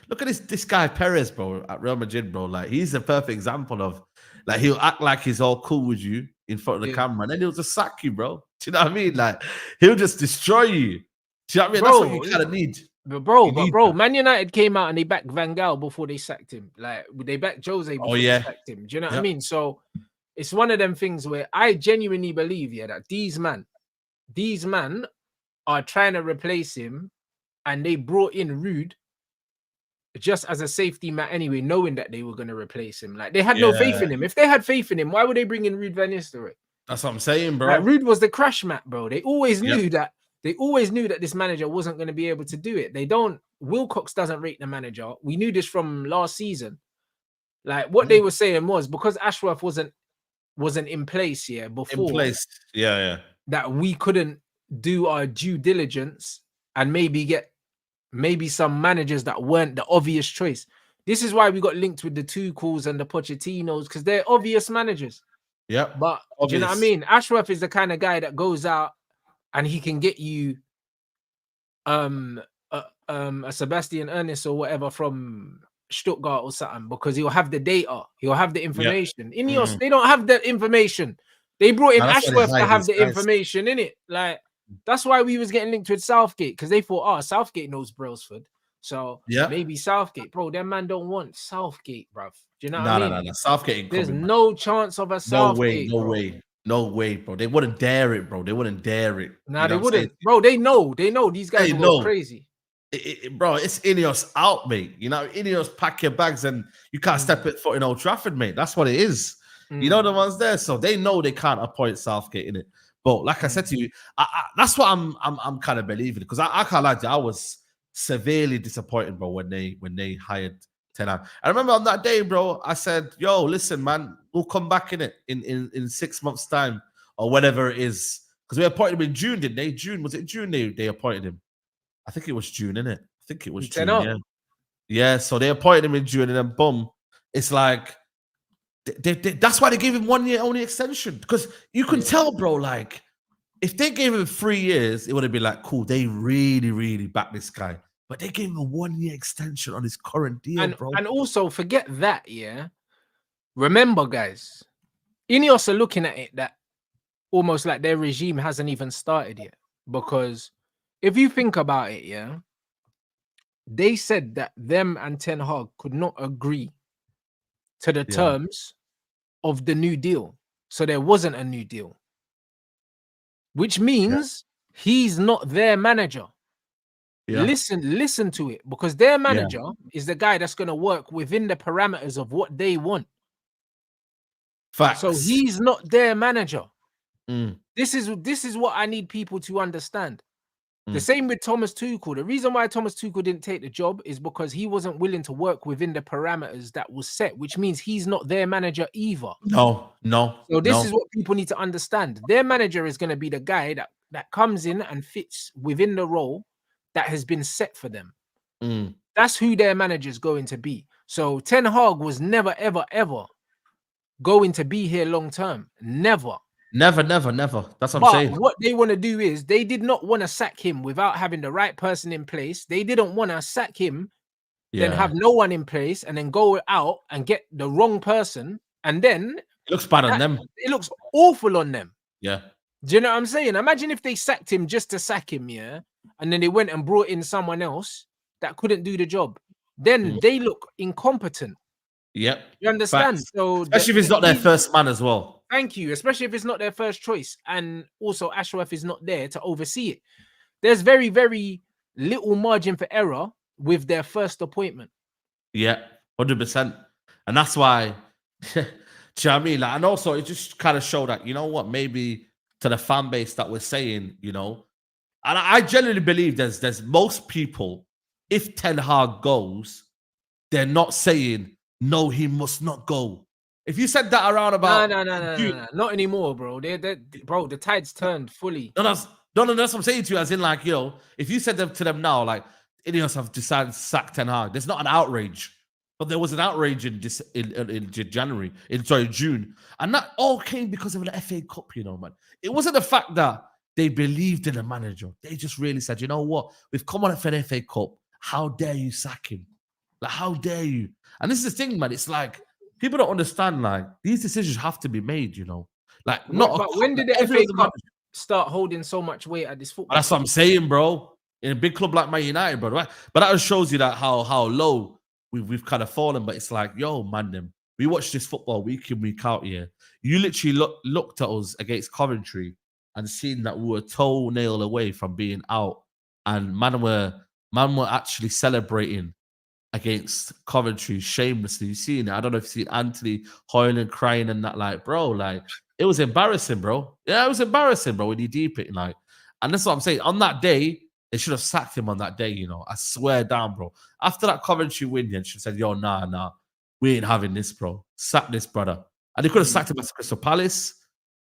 Look at this guy Perez, bro, at Real Madrid, bro. Like, he's a perfect example of, like, he'll act like he's all cool with you in front of the camera, and then he'll just sack you, bro. Do you know what I mean? Like, he'll just destroy you. Do you know what I mean? That's what you kind of need. Bro, Man United came out and they backed Van Gaal before they sacked him. Like, they backed Jose before they sacked him. Do you know what I mean? So it's one of them things where I genuinely believe, yeah, that these man are trying to replace him, and they brought in Rude just as a safety mat anyway, knowing that they were going to replace him. Like, they had no faith in him. If they had faith in him, why would they bring in Rude Van Nistelrooy? That's what I'm saying, bro. Like, Rude was the crash mat, bro. They always knew that. They always knew that this manager wasn't going to be able to do it. Wilcox doesn't rate the manager. We knew this from last season. Like, what they were saying was, because Ashworth wasn't in place before. In place, yeah. That we couldn't do our due diligence and get some managers that weren't the obvious choice. This is why we got linked with the Tuchels and the Pochettinos, because they're obvious managers. Yeah, but do you know what I mean? Ashworth is the kind of guy that goes out and he can get you a Sebastian Ernest or whatever from Stuttgart or something, because he'll have the data, he'll have the information. Ineos, they don't have the information. They brought in Ashworth to have the information in it. Like, that's why we was getting linked with Southgate, because they thought, Southgate knows Brailsford, so maybe Southgate. Bro, them man don't want Southgate, bruv. Do you know what I mean? No. Southgate ain't There's coming, no chance of a Southgate. No way, bro. They wouldn't dare it, bro. They wouldn't dare it. Nah, they wouldn't. Bro, they know. These guys go crazy. Bro, it's Ineos out, mate. You know, Ineos pack your bags and you can't step foot in Old Trafford, mate. That's what it is. You know the ones there, so they know they can't appoint Southgate in it. But like I said to you, that's what I'm kind of believing, because I can't lie to you, I was severely disappointed, bro, when they hired Ten Hag. I remember on that day, bro, I said, "Yo, listen, man, we'll come back in it in 6 months' time or whatever it is." Because we appointed him in June, didn't they? Was it June they appointed him? I think it was June, innit? I think it was June. Yeah. So they appointed him in June, and then boom, it's like that's why they gave him 1 year only extension, because you can tell, bro. Like, if they gave him 3 years, it would have been like, cool. They really, really back this guy. but they gave him a 1-year extension on his current deal, bro. And also forget that, yeah. Remember, guys, Ineos are looking at it that almost like their regime hasn't even started yet. Because if you think about it, yeah, they said that them and Ten Hag could not agree to the terms of the new deal. So there wasn't a new deal. Which means he's not their manager. Yeah. Listen to it, because their manager is the guy that's going to work within the parameters of what they want. Facts. So he's not their manager. Mm. This is what I need people to understand. The same with Thomas Tuchel. The reason why Thomas Tuchel didn't take the job is because he wasn't willing to work within the parameters that was set, which means he's not their manager either. No. So this is what people need to understand. Their manager is going to be the guy that comes in and fits within the role that has been set for them. That's who their manager is going to be. So Ten Hag was never, ever, ever going to be here long term. Never. Never. That's what I'm saying. What they want to do is they did not want to sack him without having the right person in place. They didn't want to sack him, then have no one in place, and then go out and get the wrong person. And then it looks bad on them. It looks awful on them. Yeah. Do you know what I'm saying? Imagine if they sacked him just to sack him, yeah, and then they went and brought in someone else that couldn't do the job. Then they look incompetent. Yep. You understand? Facts. So especially if it's not their first man as well. Thank you. Especially if it's not their first choice. And also Ashraf is not there to oversee it. There's very, very little margin for error with their first appointment. Yeah, 100%. And that's why, do you know what I mean? Like, and also it just kind of showed that, you know what, maybe to the fan base that we're saying, you know, and I genuinely believe there's most people, if Ten Hag goes, they're not saying, no, he must not go. If you said that around about... No. Not anymore, bro. Bro, the tide's turned fully. No, that's what I'm saying to you, as in, like, you know, if you said to them now, like, Ineos have decided to sack Ten Hag, there's not an outrage. But there was an outrage in June. And that all came because of the FA Cup, you know, man. It wasn't the fact that they believed in the manager. They just really said, you know what? We've come on for the FA Cup. How dare you sack him? Like, how dare you? And this is the thing, man. It's like, people don't understand, like, these decisions have to be made, you know. Like, but when did the FA Cup start holding so much weight at this football? That's what I'm saying, bro. In a big club like Man United, bro. Right? But that just shows you that how low we've kind of fallen. But it's like, yo, man, them. We watch this football week in, week out here. You literally looked at us against Coventry and seen that we were a toenail away from being out. And man were actually celebrating against Coventry shamelessly. You seen it? I don't know if you've seen Anthony Hoyland crying and that, like, bro, like, it was embarrassing, bro. Yeah, it was embarrassing, bro, when you deep it, like. And that's what I'm saying. On that day, they should have sacked him on that day, you know. I swear down, bro. After that Coventry win, they should have said, yo, nah, we ain't having this, bro. Sack this, brother. And they could have sacked him at Crystal Palace.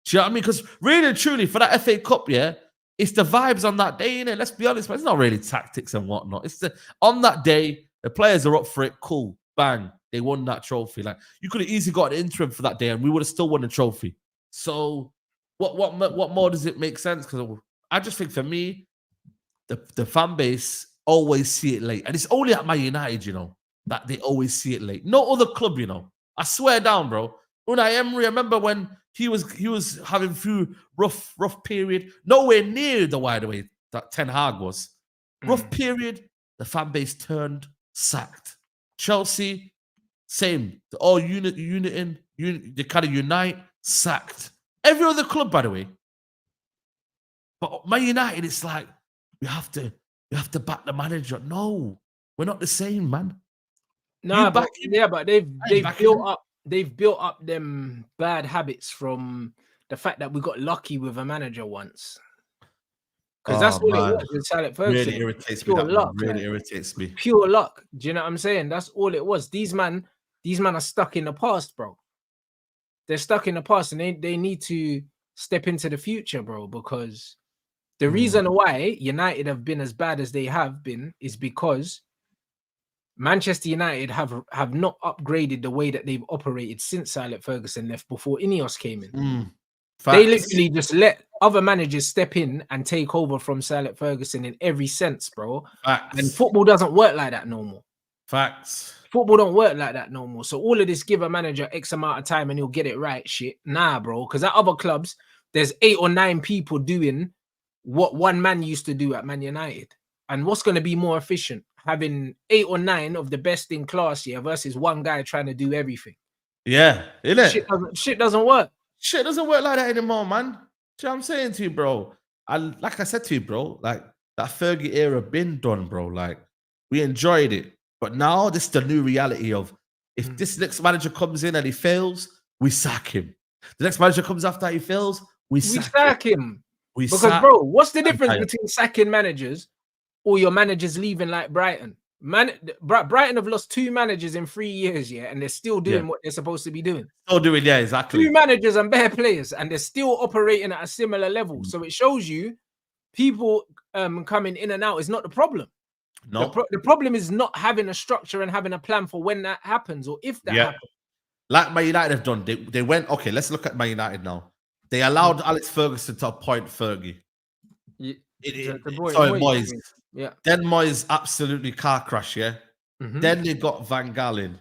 Do you know what I mean? Because really and truly, for that FA Cup, yeah, it's the vibes on that day, innit? Let's be honest, man. It's not really tactics and whatnot. It's on that day, the players are up for it. Cool. Bang. They won that trophy. Like, you could have easily got an interim for that day and we would have still won the trophy. So what more does it make sense? Because I just think, for me, the fan base always see it late. And it's only at Man United, you know, that they always see it late. No other club, you know. I swear down, bro. Unai Emery, I remember when he was having through rough period, nowhere near the wide away that Ten Hag was. Rough period, the fan base turned, sacked. Chelsea, same. They all they kind of unite, sacked. Every other club, by the way. But Man United, it's like, we have to back the manager. No, we're not the same, man. No, but they've built up them bad habits from the fact that we got lucky with a manager once. Because that's all it was with Alex Ferguson. Really irritates me. Really irritates me. Pure luck. Do you know what I'm saying? That's all it was. These men are stuck in the past, bro. They're stuck in the past, and they need to step into the future, bro. Because the reason why United have been as bad as they have been is because Manchester United have not upgraded the way that they've operated since Alex Ferguson left before Ineos came in. They Facts. literally just let other managers step in and take over from Sir Alex Ferguson in every sense, bro. And Facts. football doesn't work like that no more. Facts. Football don't work like that no more. So all of this give a manager X amount of time and he'll get it right shit. Nah, bro. Because at other clubs, there's 8 or 9 people doing what one man used to do at Man United. And what's going to be more efficient? Having 8 or 9 of the best in class here versus one guy trying to do everything. Yeah, innit? Shit doesn't work. Shit doesn't work like that anymore, man. Do you know what I'm saying to you, bro? And like I said to you, bro, like that Fergie era been done, bro. Like we enjoyed it. But now this is the new reality of if this next manager comes in and he fails, we sack him. The next manager cocomes after he fails, we sack him. We Because, sack bro, what's the difference Empire. between sacking managers or your managers leaving like Brighton? Brighton have lost 2 managers in 3 years, yeah, and they're still doing what they're supposed to be doing. Still doing, yeah, exactly. 2 managers and bare players, and they're still operating at a similar level. So it shows you people coming in and out is not the problem. No, the problem is not having a structure and having a plan for when that happens or if that happens. Like Man United have done. They went, okay, let's look at Man United now. They allowed Alex Ferguson to appoint Fergie. Sorry, Moyes. Yeah. Then Moyes absolutely car crash, yeah? Then they got Van Gaal in.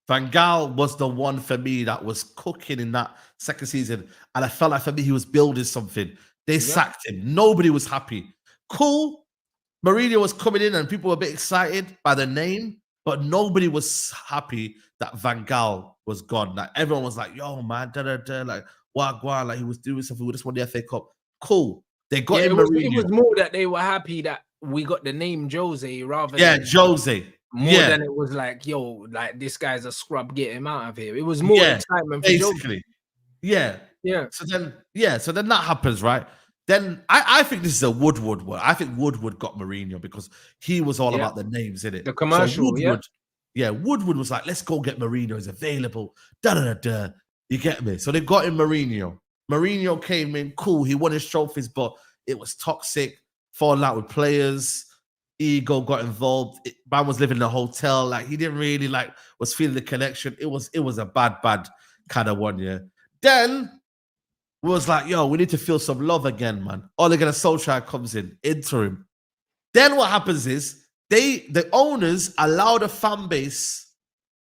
Van Gaal was the one for me that was cooking in that second season. And I felt like for me, he was building something. They sacked him. Nobody was happy. Cool. Mourinho was coming in and people were a bit excited by the name, but nobody was happy that Van Gaal was gone. Like everyone was like, yo, man, like, wagwan, like he was doing something. We just won the FA Cup. Cool. They got in Mourinho. It was more that they were happy that we got the name Jose rather than Jose. More than it was like, yo, like this guy's a scrub, get him out of here. It was more excitement for basically. Jose. Yeah. So then that happens, right? Then I think this is a Woodward one. I think Woodward got Mourinho because he was all about the names, innit? The commercial, so Woodward was like, let's go get Mourinho. He's available. You get me? So they got in Mourinho. Mourinho came in, cool. He won his trophies, but it was toxic, falling out with players. Ego got involved. Man was living in a hotel. Like he didn't really was feeling the connection. It was a bad kind of one, yeah. Then was like, yo, we need to feel some love again, man. Ole Gunnar Solskjaer comes in, interim. Then what happens is the owners allow the fan base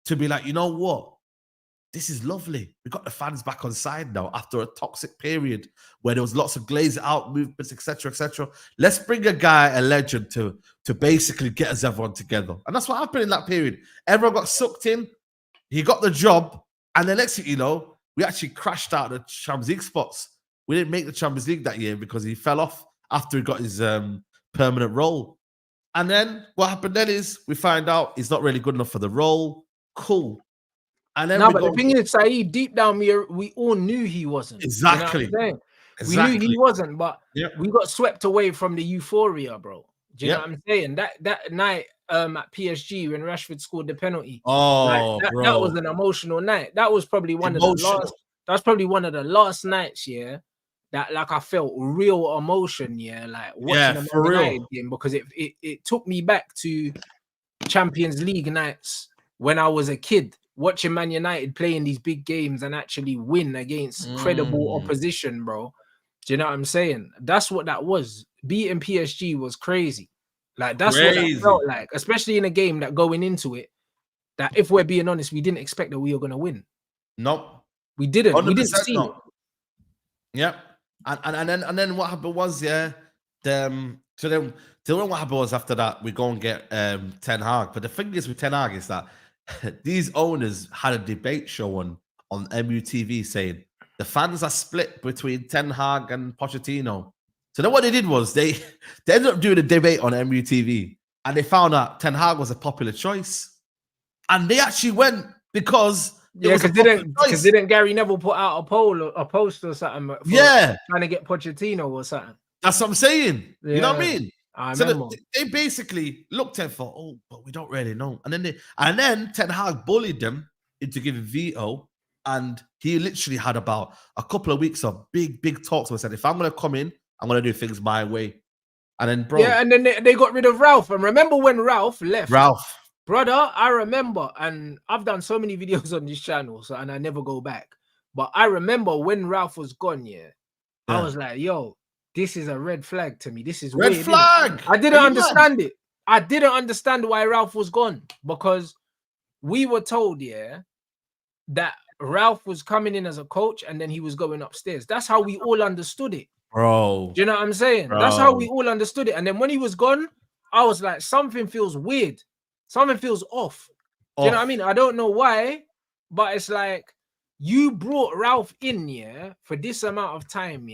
to be like, you know what? This is lovely. We got the fans back on side now after a toxic period where there was lots of glaze out movements, etc., etc. Let's bring a guy, a legend, to basically get us everyone together. And that's what happened in that period. Everyone got sucked in. He got the job. And the next thing you know, we actually crashed out the Champions League spots. We didn't make the Champions League that year because he fell off after he got his permanent role. And then what happened then is we find out he's not really good enough for the role. Cool. And then but the thing is, Saeed, deep down, we all knew he wasn't. Exactly. You know we knew he wasn't, but we got swept away from the euphoria, bro. Do you know what I'm saying? That night at PSG when Rashford scored the penalty. Oh, that was an emotional night. That was probably one of the last. That's probably one of the last nights, that I felt real emotion, like watching a Man United game because it took me back to Champions League nights when I was a kid, watching Man United playing these big games and actually win against credible opposition, bro. Do you know what I'm saying? That's what that was. Beating PSG was crazy. Like that's what that felt like, especially in a game that going into it, that if we're being honest, we didn't expect that we were gonna win. Nope. We didn't. We didn't see it. Yep. And then what happened was, so then what happened was after that, we go and get Ten Hag. But the thing is with Ten Hag is that these owners had a debate show on MUTV saying the fans are split between Ten Hag and Pochettino. So then what they did was they ended up doing a debate on MUTV and they found out Ten Hag was a popular choice. And they actually went because didn't Gary Neville put out a post or something trying to get Pochettino or something? That's what I'm saying. You know what I mean? I remember. They basically looked at but we don't really know. And then Ten Hag bullied them into giving veto, and he literally had about a couple of weeks of big talks where he said, if I'm gonna come in, I'm gonna do things my way. And then and then they got rid of Ralph. And remember when Ralph left? Brother, I remember, and I've done so many videos on this channel, and I never go back. But I remember when Ralph was gone, I was like, yo, this is a red flag to me. This is red weird, flag. I didn't understand it. I didn't understand why Ralph was gone, because we were told, that Ralph was coming in as a coach and then he was going upstairs. That's how we all understood it. Bro. Do you know what I'm saying? Bro. That's how we all understood it. And then when he was gone, I was like, something feels weird. Something feels off. Do you know what I mean? I don't know why, but it's like you brought Ralph in, for this amount of time,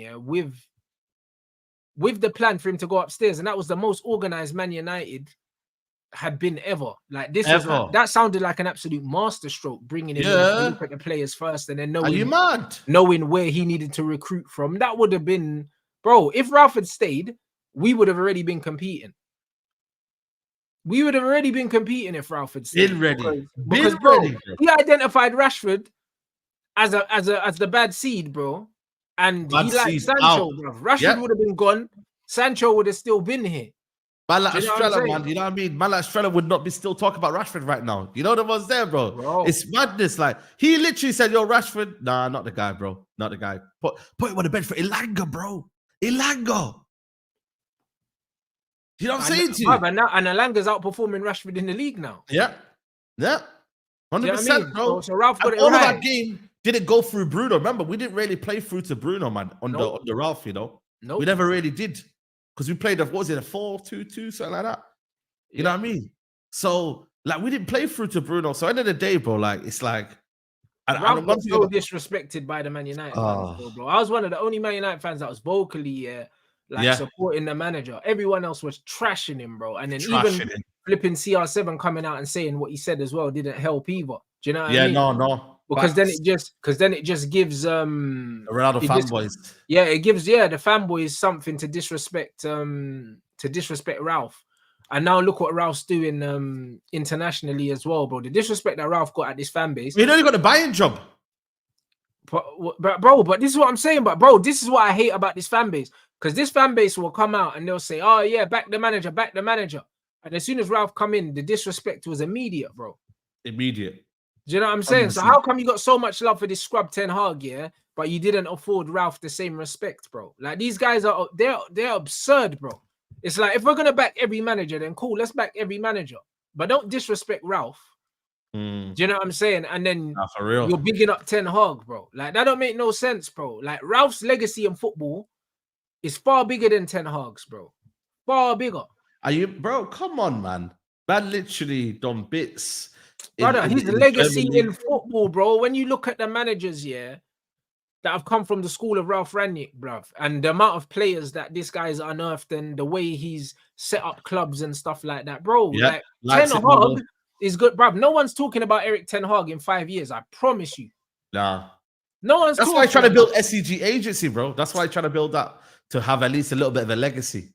with the plan for him to go upstairs. And that was the most organized Man United had been ever. Like this was like, that sounded like an absolute masterstroke, bringing him in to look at the players first and then knowing where he needed to recruit from. That would have been, bro, if Ralph had stayed, we would have already been competing. We would have already been competing if Ralph had stayed. Because bro, he identified Rashford as the bad seed, bro. And bad he liked Sancho, bro. Rashford would have been gone. Sancho would have still been here. Man like Estrella, man, you know what I mean? Man like Estrella would not be still talking about Rashford right now. You know the ones there, bro. It's madness. Like, he literally said, yo, Rashford, nah, not the guy, bro. Not the guy. Put him on the bench for Elanga, bro. Elanga. You know what I'm saying to you? And Elanga's outperforming Rashford in the league now. Yeah. 100%, bro. So Ralph got it all of that game didn't go through Bruno. Remember, we didn't really play through to Bruno, man, on the Ralph, you know? We never really did. Because we played, what was it, a 4-2-2, something like that? You know what I mean? So, like, we didn't play through to Bruno. So, at the end of the day, bro, like, it's like... Ralph was so disrespected by the Man United fans, bro. I was one of the only Man United fans that was vocally, supporting the manager. Everyone else was trashing him, bro. And then even flipping CR7 coming out and saying what he said as well didn't help either. Do you know what I mean? No. Because then it just gives Ronaldo fanboys. It gives the fanboys something to disrespect Ralph. And now look what Ralph's doing internationally as well, bro. The disrespect that Ralph got at this fan base. He only got a buying job. But this is what I'm saying. But bro, this is what I hate about this fan base. Because this fan base will come out and they'll say, oh yeah, back the manager. And as soon as Ralph come in, the disrespect was immediate, bro. Immediate. Do you know what I'm saying? 100%. So how come you got so much love for this scrub Ten Hag, but you didn't afford Ralph the same respect, bro? Like, these guys they're absurd, bro. It's like, if we're gonna back every manager, then cool, let's back every manager. But don't disrespect Ralph. Do you know what I'm saying? And then you're bigging up Ten Hag, bro. Like, that don't make no sense, bro. Like, Ralph's legacy in football is far bigger than Ten Hag's, bro. Far bigger. Are you, bro? Come on, man. Man literally done bits. Brother, his legacy in football, bro. When you look at the managers, that have come from the school of Ralph Rangnick, bruv, and the amount of players that this guy's unearthed and the way he's set up clubs and stuff like that, bro. Like Ten Hag is good, bruv. No one's talking about Eric Ten Hag in 5 years. I promise you. Nah. No one's. That's why I try to build SCG agency, bro. That's why I try to build that to have at least a little bit of a legacy.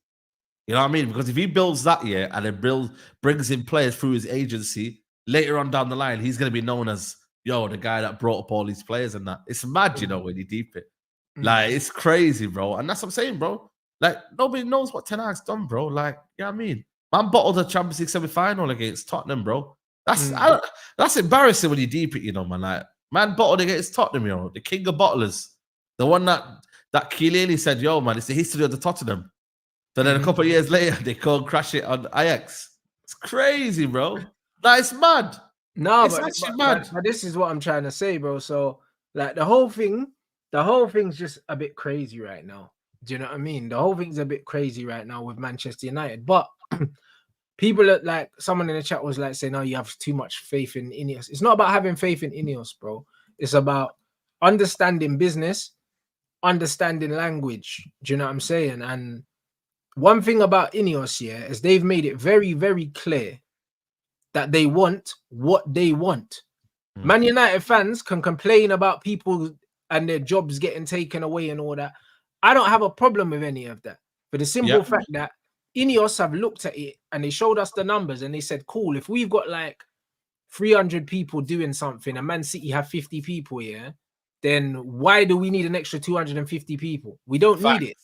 You know what I mean? Because if he builds that, and then brings in players through his agency, later on down the line, he's going to be known as, the guy that brought up all these players and that. It's mad, when you deep it. Like, it's crazy, bro. And that's what I'm saying, bro. Like, nobody knows what Ten Hag's done, bro. Like, you know what I mean? Man bottled a Champions League semi-final against Tottenham, bro. That's embarrassing when you deep it, man. Like, man bottled against Tottenham, the king of bottlers. The one that Chiellini said, man, it's the history of the Tottenham. So then a couple of years later, they go and crash it on Ajax. It's crazy, bro. Like, it's mad. No, but this is what I'm trying to say, bro. So, like, the whole thing's just a bit crazy right now. Do you know what I mean? The whole thing's a bit crazy right now with Manchester United. But people are like, someone in the chat was like saying, "Oh, you have too much faith in Ineos." It's not about having faith in Ineos, bro. It's about understanding business, understanding language. Do you know what I'm saying? And one thing about Ineos, is they've made it very, very clear that they want what they want. Man United fans can complain about people and their jobs getting taken away and all that. I don't have a problem with any of that. For the simple fact that Ineos have looked at it and they showed us the numbers and they said, cool, if we've got like 300 people doing something and Man City have 50 people here, then why do we need an extra 250 people? We don't need it.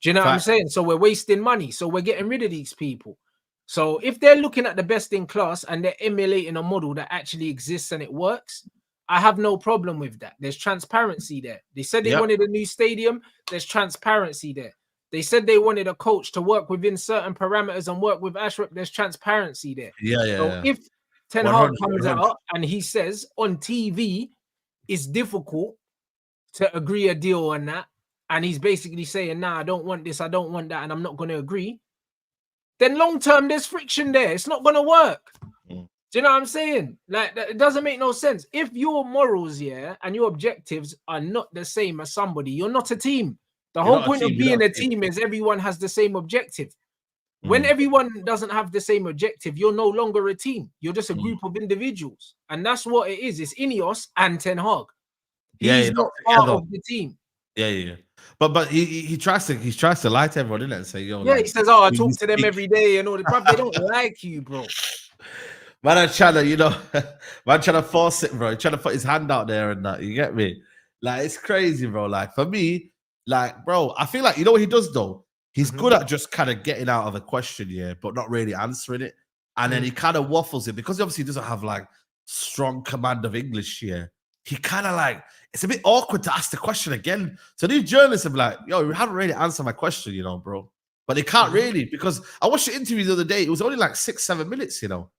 Do you know what I'm saying? So we're wasting money. So we're getting rid of these people. So if they're looking at the best in class and they're emulating a model that actually exists and it works, I have no problem with that. There's transparency there. They said they wanted a new stadium. There's transparency there. They said they wanted a coach to work within certain parameters and work with Ashraf. There's transparency there. So if Ten Hag comes out and he says on TV it's difficult to agree a deal on that, and he's basically saying, nah, I don't want this, I don't want that, and I'm not going to agree, then long term there's friction there. It's not going to work. Do you know what I'm saying? Like, it doesn't make no sense. If your morals, and your objectives are not the same as somebody, you're not a team. The whole point of being a team is everyone has the same objective. When everyone doesn't have the same objective, you're no longer a team. You're just a group of individuals. And that's what it is. It's Ineos and Ten Hag. He's not part of the team. But he tries to lie to everyone, isn't it? And say, yo, he says, oh, I talk to them every day and all the bro, they don't like you, bro. Man, I'm trying to force it, bro. He's trying to put his hand out there and that. You get me? Like, it's crazy, bro. Like, for me, like, bro, I feel like, you know what he does, though? He's good at just kind of getting out of a question, but not really answering it. And then he kind of waffles it because obviously he doesn't have, like, strong command of English here. He kind of, like, it's a bit awkward to ask the question again. So these journalists are like, yo, you haven't really answered my question, you know, bro. But they can't really, because I watched the interview the other day. It was only like 6-7 minutes, you know.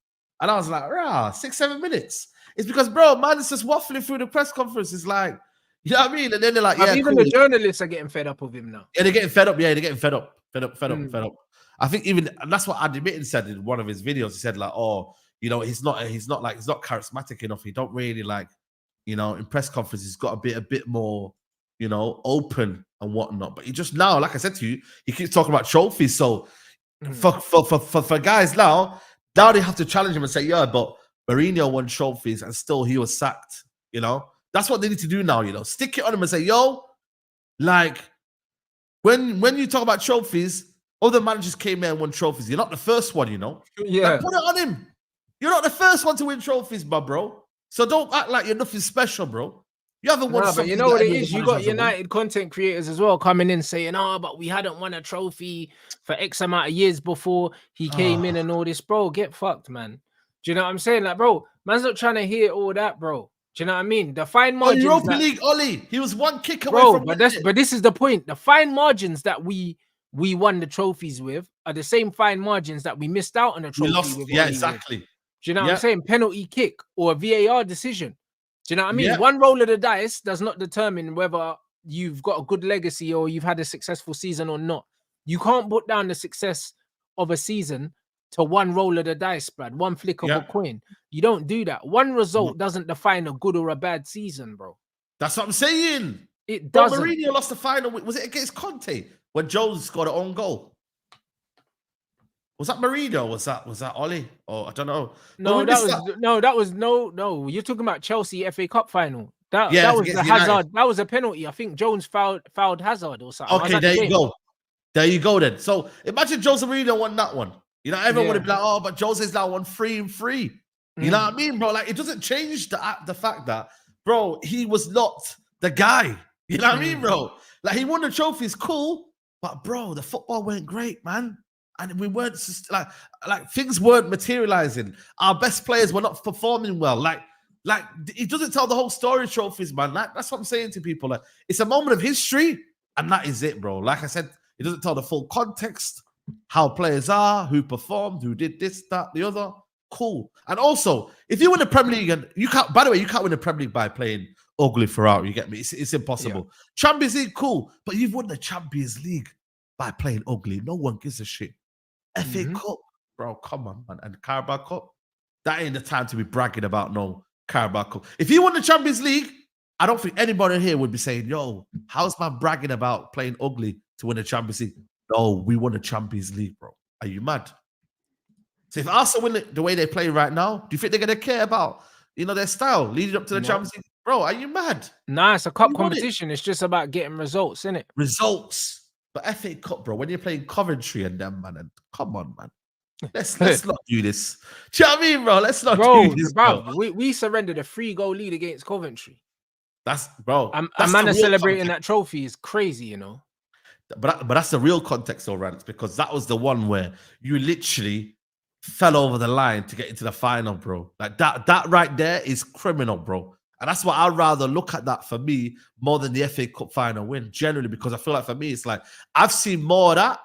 And I was like, 6-7 minutes. It's because, bro, man, it's just waffling through the press conference. It's like, you know what I mean? And then they're like, even the journalists are getting fed up of him now. Yeah, they're getting fed up. Yeah, they're getting fed up. Fed up. I think even, and that's what Andy Mitten said in one of his videos. He said, like, oh, you know, he's not charismatic enough. He don't really, like, you know, in press conferences, he's got a bit more, you know, open and whatnot. But he just now, like I said to you, he keeps talking about trophies. So for guys now they have to challenge him and say, yeah, but Mourinho won trophies and still he was sacked. You know, that's what they need to do now. You know, stick it on him and say, yo, like when you talk about trophies, other managers came here and won trophies. You're not the first one, you know. Yeah, like, put it on him. You're not the first one to win trophies, bro. So don't act like you're nothing special, bro. You haven't won something. But you know what it is? You got United content creators as well coming in saying, oh, but we hadn't won a trophy for X amount of years before he came in and all this. Bro, get fucked, man. Do you know what I'm saying? Like, bro, man's not trying to hear all that, bro. Do you know what I mean? The fine margins. Europa League, Ollie. He was one kick away from but this is the point. The fine margins that we won the trophies with are the same fine margins that we missed out on a trophy with. Yeah, exactly. Do you know what I'm saying? Penalty kick or a VAR decision. Do you know what I mean? One roll of the dice does not determine whether you've got a good legacy or you've had a successful season or not. You can't put down the success of a season to one roll of the dice, Brad. One flick of a coin. You don't do that. One result doesn't define a good or a bad season, bro. That's what I'm saying. It doesn't. Mourinho lost the final. Was it against Conte when Jones scored an own goal? Was that Mourinho? Was that Ollie? Oh, I don't know. No, that was no. You're talking about Chelsea FA Cup final. That was the Hazard. United. That was a penalty. I think Jones fouled Hazard or something. Okay, there you go. There you go then. So imagine Jose Mourinho won that one. You know, everyone would be like, oh, but Jose's now won 3-3. You know what I mean, bro? Like, it doesn't change the fact that, bro, he was not the guy. You know what I mean, bro? Like, he won the trophies, cool, but bro, the football went great, man. And we weren't just like things weren't materializing. Our best players were not performing well. Like it doesn't tell the whole story of trophies, man. That's what I'm saying to people. Like, it's a moment of history, and that is it, bro. Like I said, it doesn't tell the full context, how players are, who performed, who did this, that, the other. Cool. And also, if you win the Premier League, and you can't, by the way, you can't win the Premier League by playing ugly throughout. You get me? It's impossible. Yeah. Champions League, cool, but you've won the Champions League by playing ugly. No one gives a shit. FA Cup, bro, come on, man. And Carabao Cup, that ain't the time to be bragging about no Carabao Cup. If you won the Champions League, I don't think anybody here would be saying, yo, how's man bragging about playing ugly to win the Champions League? No, we won the Champions League, bro. Are you mad? So if Arsenal win it the way they play right now, do you think they're going to care about, you know, their style leading up to the Champions League? Bro, are you mad? Nah, it's a cup competition. It's just about getting results, isn't it? Results. But FA Cup, bro, when you're playing Coventry and them, man, and come on, man. Let's not do this. Do you know what I mean, bro? Let's not do this, bro. We surrendered a 3-goal lead against Coventry. That's, bro. A man celebrating that trophy is crazy, you know. But that's the real context, though, Rants, because that was the one where you literally fell over the line to get into the final, bro. Like that right there is criminal, bro. And that's why I'd rather look at that for me more than the FA Cup final win, generally, because I feel like for me, it's like I've seen more of that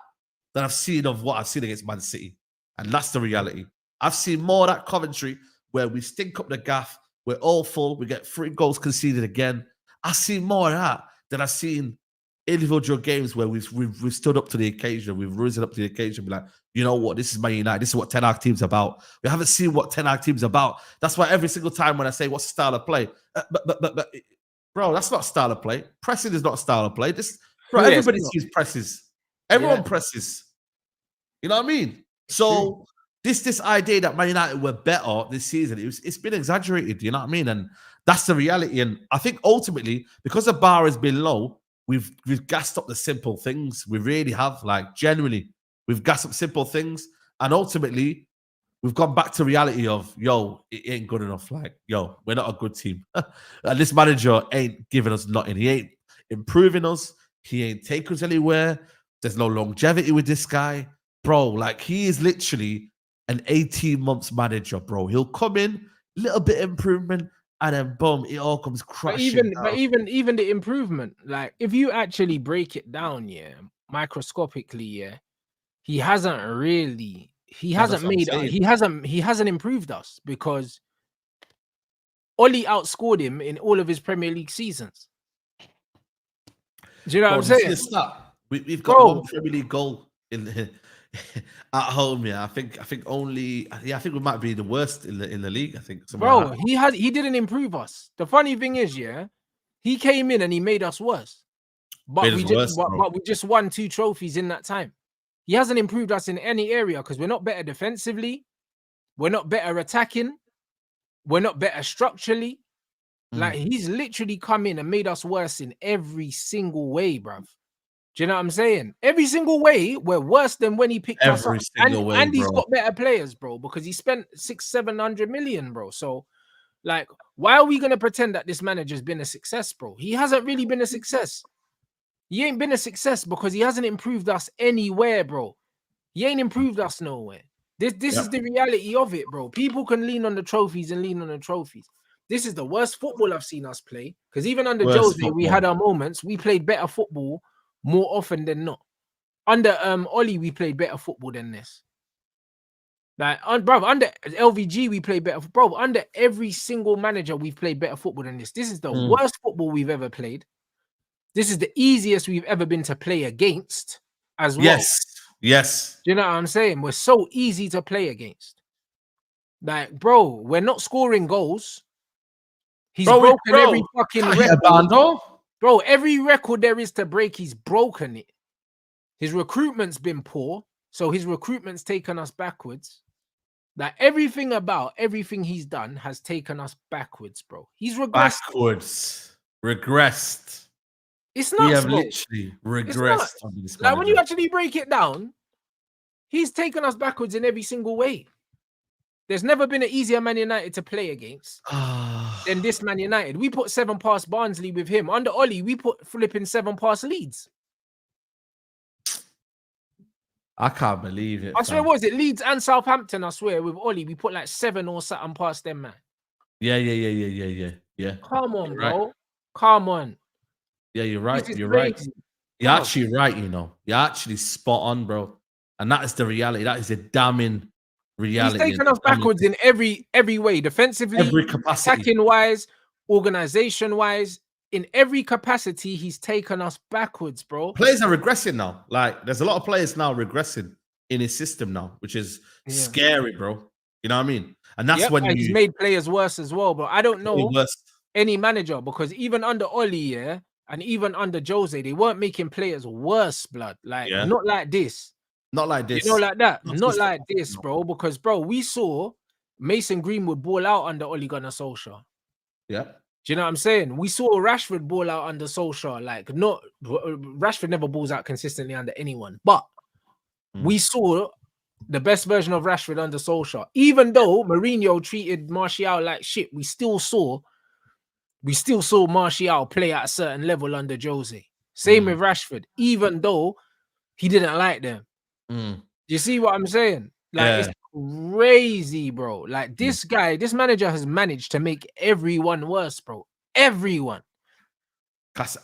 than I've seen of what I've seen against Man City. And that's the reality. I've seen more of that Coventry where we stink up the gaff, we're awful, we get 3 goals conceded again. I've seen more of that than I've seen individual games where we've stood up to the occasion, we've risen up to the occasion, be like, you know what, this is Man United, this is what Ten Hag team's about. We haven't seen what Ten Hag team's about. That's why every single time when I say what's the style of play, but bro, that's not style of play. Pressing is not style of play. Everybody sees presses. Everyone presses. You know what I mean? So this idea that Man United were better this season, it's been exaggerated. You know what I mean? And that's the reality. And I think ultimately, because the bar has been low, we've gassed up the simple things. We really have, like, genuinely, we've gassed up simple things. And ultimately, we've gone back to reality of, yo, it ain't good enough. Like, yo, we're not a good team. And this manager ain't giving us nothing. He ain't improving us. He ain't taking us anywhere. There's no longevity with this guy. Bro, like, he is literally an 18 months manager, bro. He'll come in, little bit of improvement, and then boom, it all comes crashing. But even the improvement, like, if you actually break it down, microscopically, he hasn't improved us, because Oli outscored him in all of his Premier League seasons. Do you know what I'm saying? We've got one Premier League goal in at home. Yeah, I think we might be the worst in the league. I think. Bro, he didn't improve us. The funny thing is, he came in and he made us worse. But we just won 2 trophies in that time. He hasn't improved us in any area, because we're not better defensively, we're not better attacking, we're not better structurally. Like, he's literally come in and made us worse in every single way, bruv. Do you know what I'm saying? Every single way, we're worse than when he picked us up. And he's got better players, bro, because he spent 600-700 million, bro. So, like, why are we going to pretend that this manager's been a success, bro? He hasn't really been a success. He ain't been a success because he hasn't improved us anywhere, bro. He ain't improved us nowhere. This is the reality of it, bro. People can lean on the trophies and lean on the trophies. This is the worst football I've seen us play, because even under Jose, we had our moments. We played better football more often than not. Under Oli, we played better football than this. Like, bro, under LVG, we played better. Bro, under every single manager, we've played better football than this. This is the worst football we've ever played. This is the easiest we've ever been to play against as well. Yes. Do you know what I'm saying? We're so easy to play against. Like, bro, we're not scoring goals. He's broken every fucking record. Bro, every record there is to break, he's broken it. His recruitment's been poor, so his recruitment's taken us backwards. Like, everything he's done has taken us backwards, bro. He's regressed. Regressed. It's not. We have literally regressed. Like, when you actually break it down, he's taken us backwards in every single way. There's never been an easier Man United to play against than this Man United. We put 7 past Barnsley with him. Under Oli, we put flipping 7 past Leeds. I can't believe it. I swear, what was it? Leeds and Southampton, I swear, with Oli, we put like 7 or something past them, man. Yeah. Come on, bro. Come on. Yeah, you're right. You're right. You're actually right, you know. You're actually spot on, bro. And that is the reality. That is a damning reality. He's taken us backwards in every way. Defensively, every capacity. Attacking-wise, organization-wise. In every capacity, he's taken us backwards, bro. Players are regressing now. Like, there's a lot of players now regressing in his system now, which is scary, bro. You know what I mean? And that's when he's made players worse as well, bro. I don't know any manager, because even under Oli, and even under Jose, they weren't making players worse, blood. Like, not like this. Not like this. You know, like that. Not like this, bro. Because, bro, we saw Mason Greenwood ball out under Ole Gunnar Solskjaer. Yeah. Do you know what I'm saying? We saw Rashford ball out under Solskjaer. Like, Rashford never balls out consistently under anyone. But we saw the best version of Rashford under Solskjaer. Even though Mourinho treated Martial like shit, we still saw Martial play at a certain level under Jose. Same with Rashford, even though he didn't like them. You see what I'm saying? Like, crazy, bro. Like this guy, this manager has managed to make everyone worse, bro. Everyone.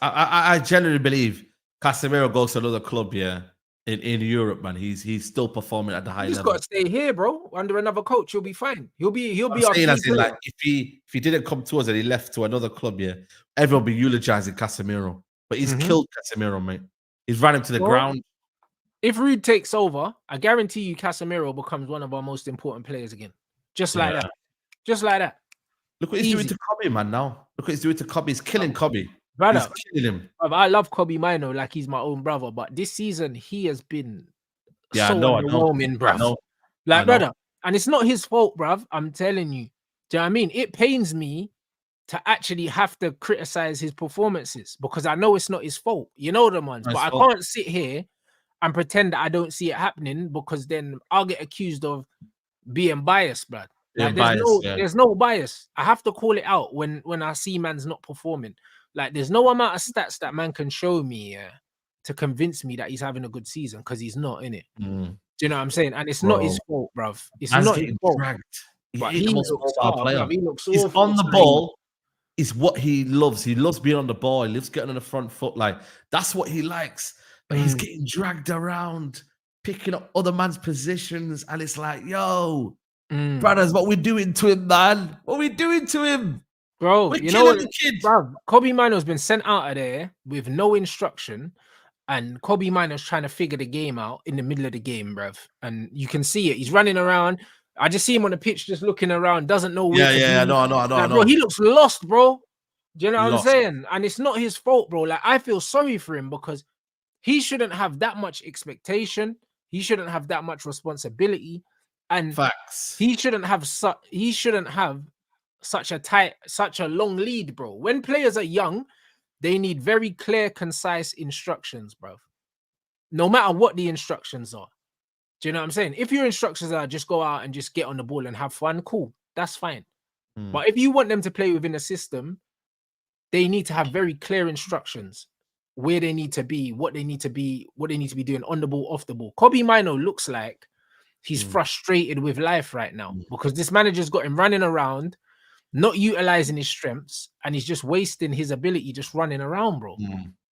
I genuinely believe Casemiro goes to another club, yeah, in Europe, man. He's still performing at the You high just got level. to stay here, bro. Under another coach, he'll be fine. He'll I'm be our saying key as in like player. if he didn't come to us and he left to another club, yeah, everyone will be eulogizing Casemiro. But he's Mhm. killed Casemiro, mate. He's ran him to the Bro, ground. if Rude takes over, I guarantee you Casemiro becomes one of our most important players again. Just like Yeah. that. Just like that. Look what he's doing Easy. to Kobe, man. Now look what he's doing to Kobe. He's killing Kobe. He's Brother, killing him. I love Kobe Mino like he's my own brother, but this season he has been Yeah, I so know, I know, underwhelming, I bruv. know, I Like, know. brother, and it's not his fault, bruv. I'm telling you. Do you know what I mean? It pains me to actually have to criticize his performances because I know it's not his fault. You know the ones, but Nice I fault. can't sit here and pretend that I don't see it happening because then I'll get accused of being biased, bruv. Being Like biased, yeah. there's no bias. I have to call it out when I see man's not performing. Like there's no amount of stats that man can show me to convince me that he's having a good season because he's not in it. Mm, Do you know what I'm saying? And it's not his bro. fault, bruv. It's Man's not his getting fault. dragged. He But ain't the he most looks, mobile player. bruv, he looks He's awful. on the ball. Is what he loves. He loves being on the ball. He loves getting on the front foot. Like that's what he likes. But he's getting dragged around, picking up other man's positions, and it's like, yo, brothers, what we doing to him, man? What we doing to him? Bro, We're you know killing what, the kid. bruv, Kobe Mino's been sent out of there with no instruction, and Kobe Mino's trying to figure the game out in the middle of the game, bruv. And you can see it. He's running around. I just see him on the pitch just looking around, doesn't know where Yeah, to yeah, I be. know, I know, I know, I Like, bro, he know. looks lost, bro. Do you know what I'm Lost. saying? And it's not his fault, bro. Like, I feel sorry for him because he shouldn't have that much expectation. He shouldn't have that much responsibility. And Facts. he shouldn't have such a long lead, bro. When players are young, they need very clear, concise instructions, bro. No matter what the instructions are. Do you know what I'm saying? If your instructions are just go out and just get on the ball and have fun, cool. That's fine. But if you want them to play within a system, they need to have very clear instructions where they need to be, what they need to be, what they need to be doing on the ball, off the ball. Kobe Mino looks like he's frustrated with life right now because this manager's got him running around, not utilizing his strengths, and he's just wasting his ability just running around, bro.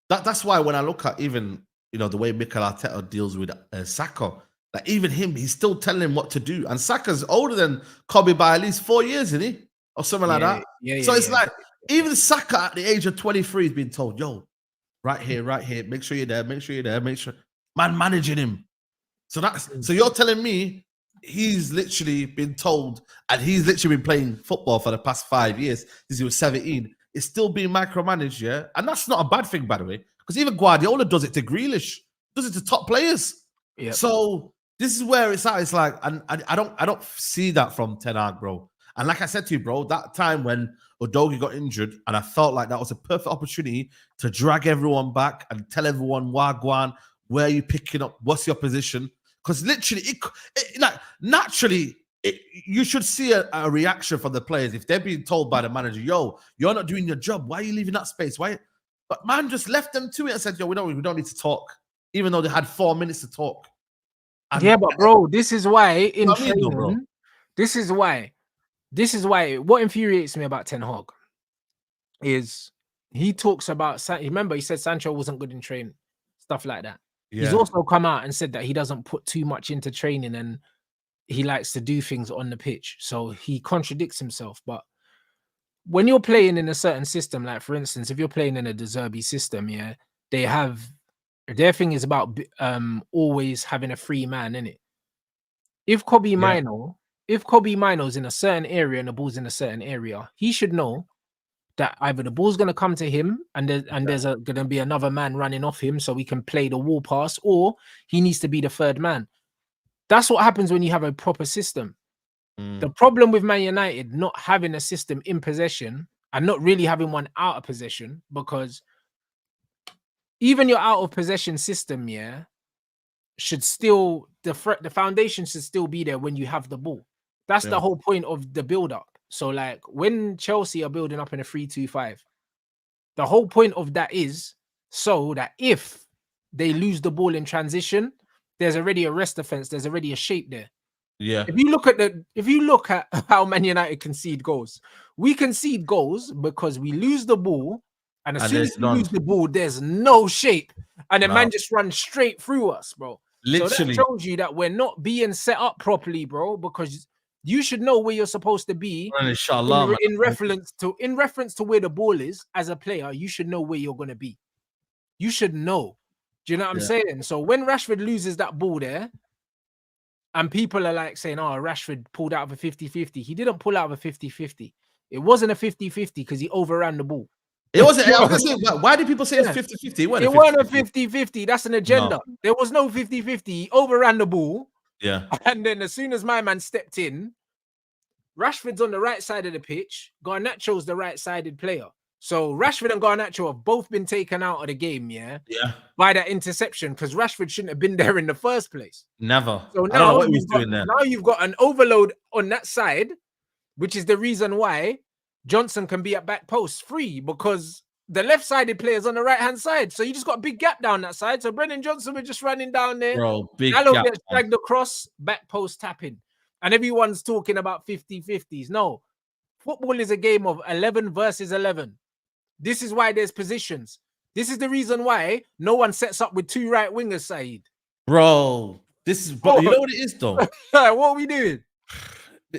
That's why when I look at even the way Mikel Arteta deals with Saka, like even him, he's still telling him what to do. And Saka's older than Kobe by at least 4 years, isn't he? Or something like that. So it's like even Saka at the age of 23 is being told, yo, right here, make sure you're there, make sure. Man managing him. So you're telling me he's literally been told, and he's literally been playing football for the past 5 years since he was 17. It's still being micromanaged, yeah? And that's not a bad thing, by the way, because even Guardiola does it to Grealish, does it to top players. Yep. So this is where it's at. It's like, and I don't see that from Ten Hag, bro. And like I said to you, bro, that time when Udogie got injured, and I felt like that was a perfect opportunity to drag everyone back and tell everyone, Wagwan, where are you picking up? What's your position? Because literally, naturally, you should see a reaction from the players if they're being told by the manager, "Yo, you're not doing your job. Why are you leaving that space? Why?" But man just left them to it and said, "Yo, we don't need to talk," even though they had 4 minutes to talk. And, yeah, but bro, this is why in I mean, though, bro. training, this is why what infuriates me about Ten Hag is he talks about. Remember, he said Sancho wasn't good in training, stuff like that. Yeah. He's also come out and said that he doesn't put too much into training and he likes to do things on the pitch. So he contradicts himself. But when you're playing in a certain system, like for instance, if you're playing in a De Zerbi system, yeah, they have their thing is about always having a free man in it. If Kobe Mino's in a certain area and the ball's in a certain area, he should know that either the ball's going to come to him and there's going to be another man running off him so we can play the wall pass, or he needs to be the third man. That's what happens when you have a proper system. The problem with Man United not having a system in possession and not really having one out of possession, because even your out of possession system, yeah, should still the foundation should still be there when you have the ball. That's the whole point of the build up. So like when Chelsea are building up in a 3-2-5, the whole point of that is so that if they lose the ball in transition, there's already a rest defense, there's already a shape there. Yeah. If you look at how Man United concede goals, we concede goals because we lose the ball, and as And soon as there's we none. lose the ball, there's no shape, and the No. man just runs straight through us, bro. So that Literally. shows you that we're not being set up properly, bro, because you should know where you're supposed to be Inshallah, man. in reference to where the ball is as a player. You should know where you're gonna be. You should know. Do you know what I'm Yeah. saying? So when Rashford loses that ball there, and people are like saying, oh, Rashford pulled out of a 50-50. He didn't pull out of a 50-50. It wasn't a 50-50 because he overran the ball. It wasn't. I was gonna say, why do people say it's 50-50? It wasn't a 50-50. That's an agenda. No. There was no 50-50. He overran the ball. Yeah. And then as soon as my man stepped in, Rashford's on the right side of the pitch. Garnacho's the right-sided player. So Rashford and Garnacho have both been taken out of the game, Yeah. by that interception, because Rashford shouldn't have been there in the first place. Never. So I don't know what he was doing there. Now you've got an overload on that side, which is the reason why Johnson can be at back post free, because the left-sided player's on the right-hand side. So you just got a big gap down that side. So Brendan Johnson was just running down there. Bro, big Gallo gap. gets dragged across, back post tapping. And everyone's talking about 50-50s. No, football is a game of 11 versus 11. This is why there's positions. This is the reason why no one sets up with two right wingers, Saeed. Bro, this is, bro, you know what it is though? What are we doing?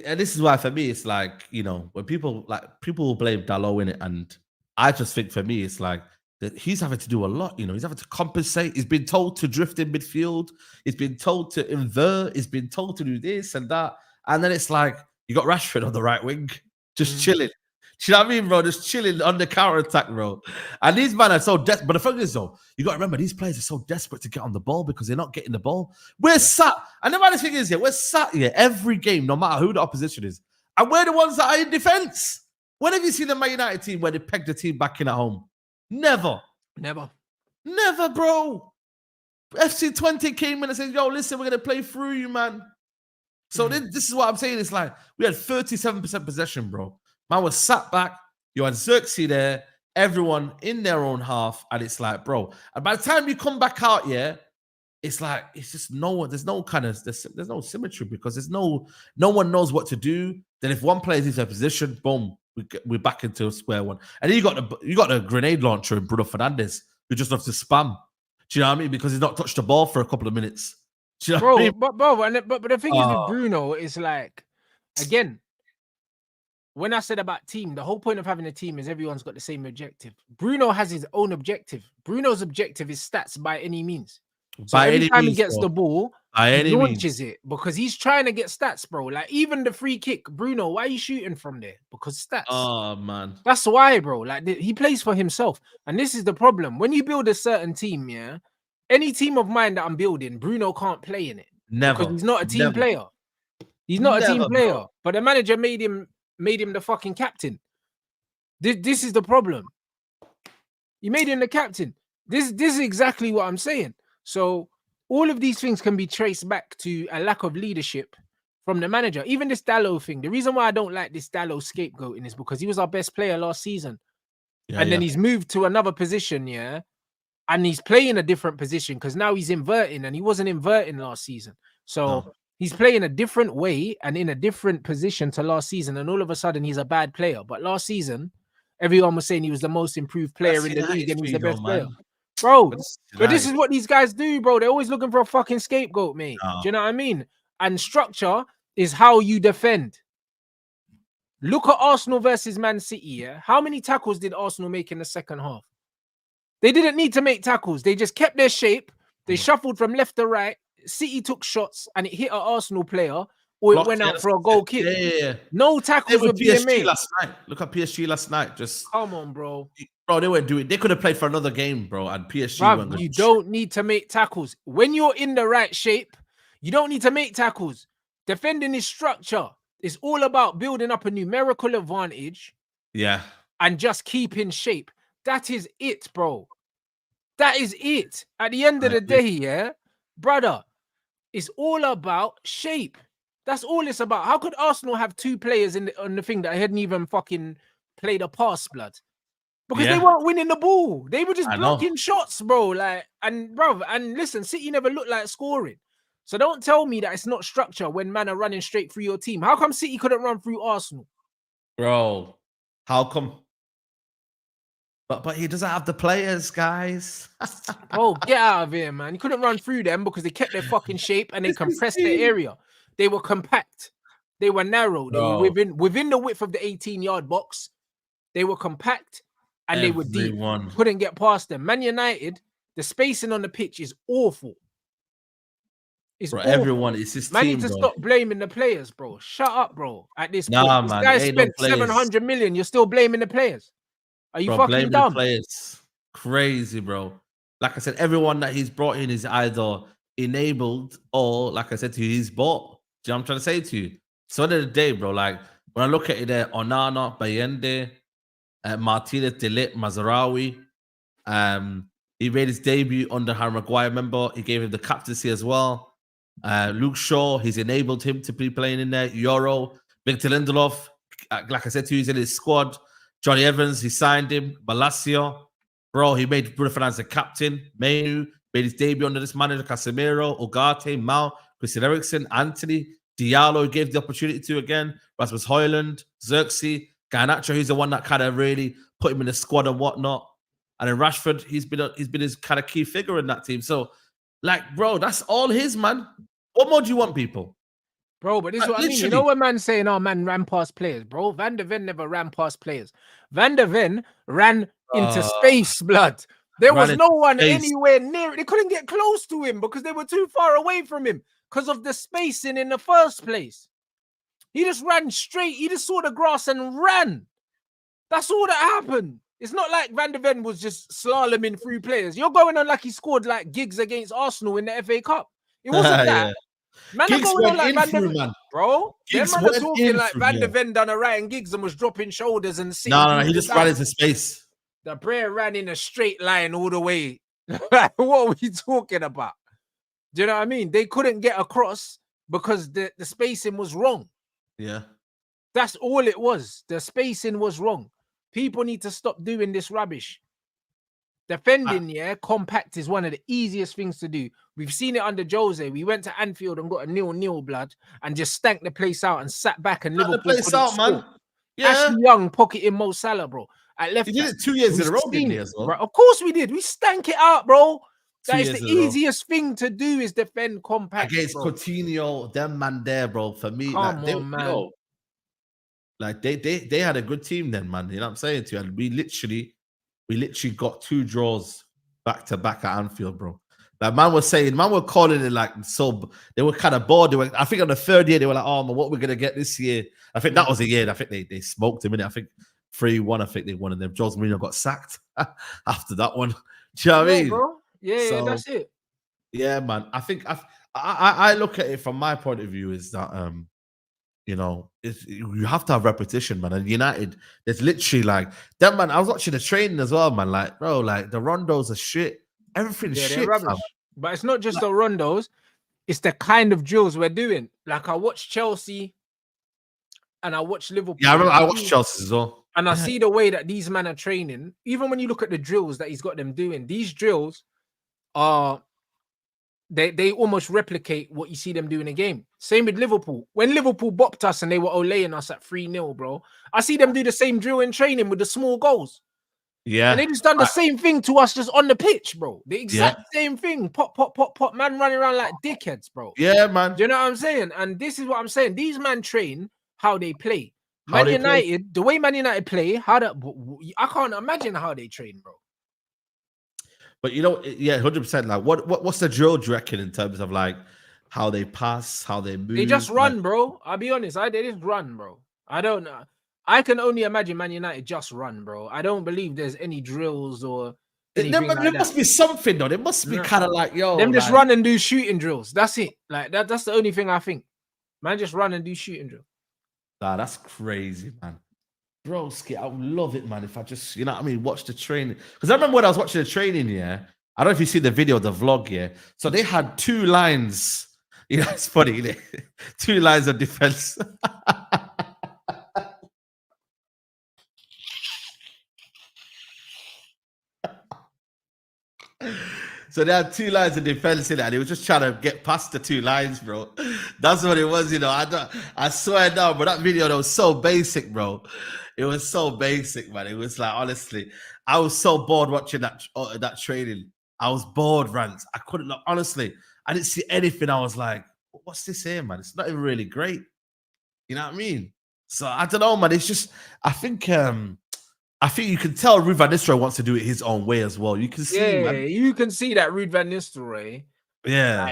And this is why for me it's like, you know, when people will blame Dalot in it, and I just think for me it's like that he's having to do a lot. You know, he's having to compensate. He's been told to drift in midfield. He's been told to invert. He's been told to do this and that. And then it's like you got Rashford on the right wing, just chilling. Do you know what I mean, bro? Just chilling on the counter attack, bro. And these men are so desperate. But the thing is, though, you got to remember these players are so desperate to get on the ball because they're not getting the ball. We're sat, and the maddest thing is, we're sat here every game, no matter who the opposition is, and we're the ones that are in defense. When have you seen the Man United team where they peg the team back in at home? Never, bro. FC20 came in and said, "Yo, listen, we're gonna play through you, man." So this is what I'm saying. It's like we had 37% possession, bro. Man was sat back. You had Xerxes there, everyone in their own half, and it's like, bro. And by the time you come back out, it's like it's just there's no symmetry because there's no one knows what to do. Then if one player is in their position, boom, we're back into square one. And then you got a grenade launcher in Bruno Fernandes who just loves to spam. Do you know what I mean? Because he's not touched the ball for a couple of minutes. Do you know what I mean? But the thing is with Bruno is like, again, when I said about team, the whole point of having a team is everyone's got the same objective. Bruno has his own objective. Bruno's objective is stats by any means. So every time he gets the ball, he launches it because he's trying to get stats, bro. Like even the free kick, Bruno, why are you shooting from there? Because stats. Oh man, that's why, bro. Like he plays for himself, and this is the problem. When you build a certain team, any team of mine that I'm building, Bruno can't play in it. Never, because he's not a team player. He's not a team player. Bro. But the manager made him the fucking captain. This is the problem. He made him the captain. This is exactly what I'm saying. So all of these things can be traced back to a lack of leadership from the manager. Even this Dalot thing. The reason why I don't like this Dalot scapegoating is because he was our best player last season. And then he's moved to another position, and he's playing a different position because now he's inverting, and he wasn't inverting last season. So he's playing a different way and in a different position to last season, and all of a sudden he's a bad player. But last season, everyone was saying he was the most improved player in the league and he's the best player. Bro, but this is what these guys do, bro. They're always looking for a fucking scapegoat, mate. Do you know what I mean? And structure is how you defend. Look at Arsenal versus Man City, How many tackles did Arsenal make in the second half? They didn't need to make tackles. They just kept their shape. They shuffled from left to right. City took shots and it hit an Arsenal player or it went out for a goal kick. No tackles were being made. Last night. Look at PSG last night. Just come on, bro. Bro, they weren't doing it. They could have played for another game, bro. And PSG Bruv, you don't need to make tackles. When you're in the right shape, you don't need to make tackles. Defending is structure. It's all about building up a numerical advantage. Yeah. And just keeping shape. That is it, bro. That is it. At the end of the day, brother, it's all about shape. That's all it's about. How could Arsenal have two players on the thing that hadn't even fucking played a pass, blood? Because they weren't winning the ball. They were just blocking shots, bro. And listen, City never looked like scoring. So don't tell me that it's not structure when man are running straight through your team. How come City couldn't run through Arsenal? Bro, how come? But he doesn't have the players, guys. Bro, get out of here, man. You couldn't run through them because they kept their fucking shape and they This is compressed the team. area. They were compact. They were narrow. They were Bro, within the width of the 18-yard box. They were compact and they were deep. everyone. Couldn't get past them. Man United, the spacing on the pitch is awful. It's Bro, awful. everyone, it's his Man team, need to bro. stop blaming the players, bro. Shut up, bro. At this Nah, point, this man, guy it ain't no spent players. 700 million. You're still blaming the players. Are you Bro, fucking blaming dumb? the players. Crazy, bro. Like I said, everyone that he's brought in is either enabled or, like I said to you, he's bought. Do you know what I'm trying to say to you? So at the end of the day, bro, like when I look at it there, Onana, Bayende, Martinez, Delit, Mazarawi, he made his debut under Harry Maguire. Remember, he gave him the captaincy as well. Luke Shaw, he's enabled him to be playing in there. Euro, Victor Lindelof, like I said to you, he's in his squad. Johnny Evans, he signed him. Balacio, bro, he made Bruno Fernandes the captain. Menu made his debut under this manager. Casemiro, Ugarte, Mao, Christian Eriksen, Anthony, Diallo, he gave the opportunity to again. Rasmus Højlund, Xerxes, Garnacho, he's the one that kind of really put him in the squad and whatnot. And then Rashford, he's been his kind of key figure in that team. So, like, bro, that's all his, man. What more do you want, people? Bro, but this is what I mean. You know when man saying, oh, man ran past players, bro? Van der Ven never ran past players. Van der Ven ran into space, blood. There was no one anywhere near it. They couldn't get close to him because they were too far away from him because of the spacing in the first place. He just ran straight. He just saw the grass and ran. That's all that happened. It's not like Van der Ven was just slaloming through players. You're going on like he scored like gigs against Arsenal in the FA Cup. It wasn't that. Yeah. Man are going on like Van der Ven, bro. Them man are talking like Van der Ven done a Ryan Giggs and was dropping shoulders and sitting. No, he just ran into space. The prayer ran in a straight line all the way. What are we talking about? Do you know what I mean? They couldn't get across because the spacing was wrong. Yeah. That's all it was. The spacing was wrong. People need to stop doing this rubbish. Defending, compact is one of the easiest things to do. We've seen it under Jose. We went to Anfield and got a 0-0 blood and just stank the place out and sat back and Liverpool couldn't score. Man. Yeah. Ashley Young pocketing Mo Salah, bro. At left, he did it 2 years in a row, didn't he, as well? Bro. Of course we did. We stank it out, bro. That is the easiest thing to do is defend compact against bro. Coutinho. Them man there, bro. For me, come on, man. Yo, like they had a good team then, man. You know what I'm saying to you? And we literally got 2 draws back to back at Anfield, bro. Like man were calling it like so. They were kind of bored. I think on the 3rd year they were like, "Oh man, what we're gonna get this year?" I think that was the year. I think they smoked him in it. I think 3-1. I think they won, and then Jose Mourinho got sacked after that one. Do you know what I mean, bro? Yeah, that's it. Yeah, man. I think I look at it from my point of view is that you know, you have to have repetition, man. And United, there's literally like that, man. I was watching the training as well, man. Like, bro, like the rondos are shit. Everything's shit, rubbish. Fam. But it's not just the rondos; it's the kind of drills we're doing. Like I watched Chelsea, and I watched Liverpool. Yeah, I watched Chelsea as well. And I see the way that these men are training. Even when you look at the drills that he's got them doing, these drills are. They almost replicate what you see them do in a game. Same with Liverpool. When Liverpool bopped us and they were olaying us at 3-0, bro, I see them do the same drill in training with the small goals. Yeah. And they just done the same thing to us just on the pitch, bro. The exact same thing. Pop, pop, pop, pop. Man running around like dickheads, bro. Yeah, man. Do you know what I'm saying? And this is what I'm saying. These men train how they play. Man United, the way Man United play, I can't imagine how they train, bro. But you know, yeah, 100%. Like, what's the drill, do you reckon, in terms of like how they pass, how they move? They just run, bro. I'll be honest. They just run, bro. I don't know. I can only imagine Man United just run, bro. I don't believe there's any drills or anything there must be something, though. There must be kind of like, yo, them just run and do shooting drills. That's it. Like that's the only thing I think. Man, just run and do shooting drills. Nah, that's crazy, man. Broski, I would love it, man. If I just, you know what I mean, watch the training. Because I remember when I was watching the training, I don't know if you see the video, the vlog, So they had 2 lines. You know, it's funny, 2 lines of defense. So they had 2 lines of defense in it, and he was just trying to get past the 2 lines, bro. That's what it was, I swear down, but that video that was so basic, bro. It was so basic, man. It was like, honestly, I was so bored watching that training. I was bored, Rants. I couldn't, honestly, I didn't see anything. I was like, what's this here, man? It's not even really great. You know what I mean? So I don't know, man. It's just, I think you can tell Ruud van Nistelrooy wants to do it his own way as well. You can see, man. You can see that Ruud van Nistelrooy. Yeah.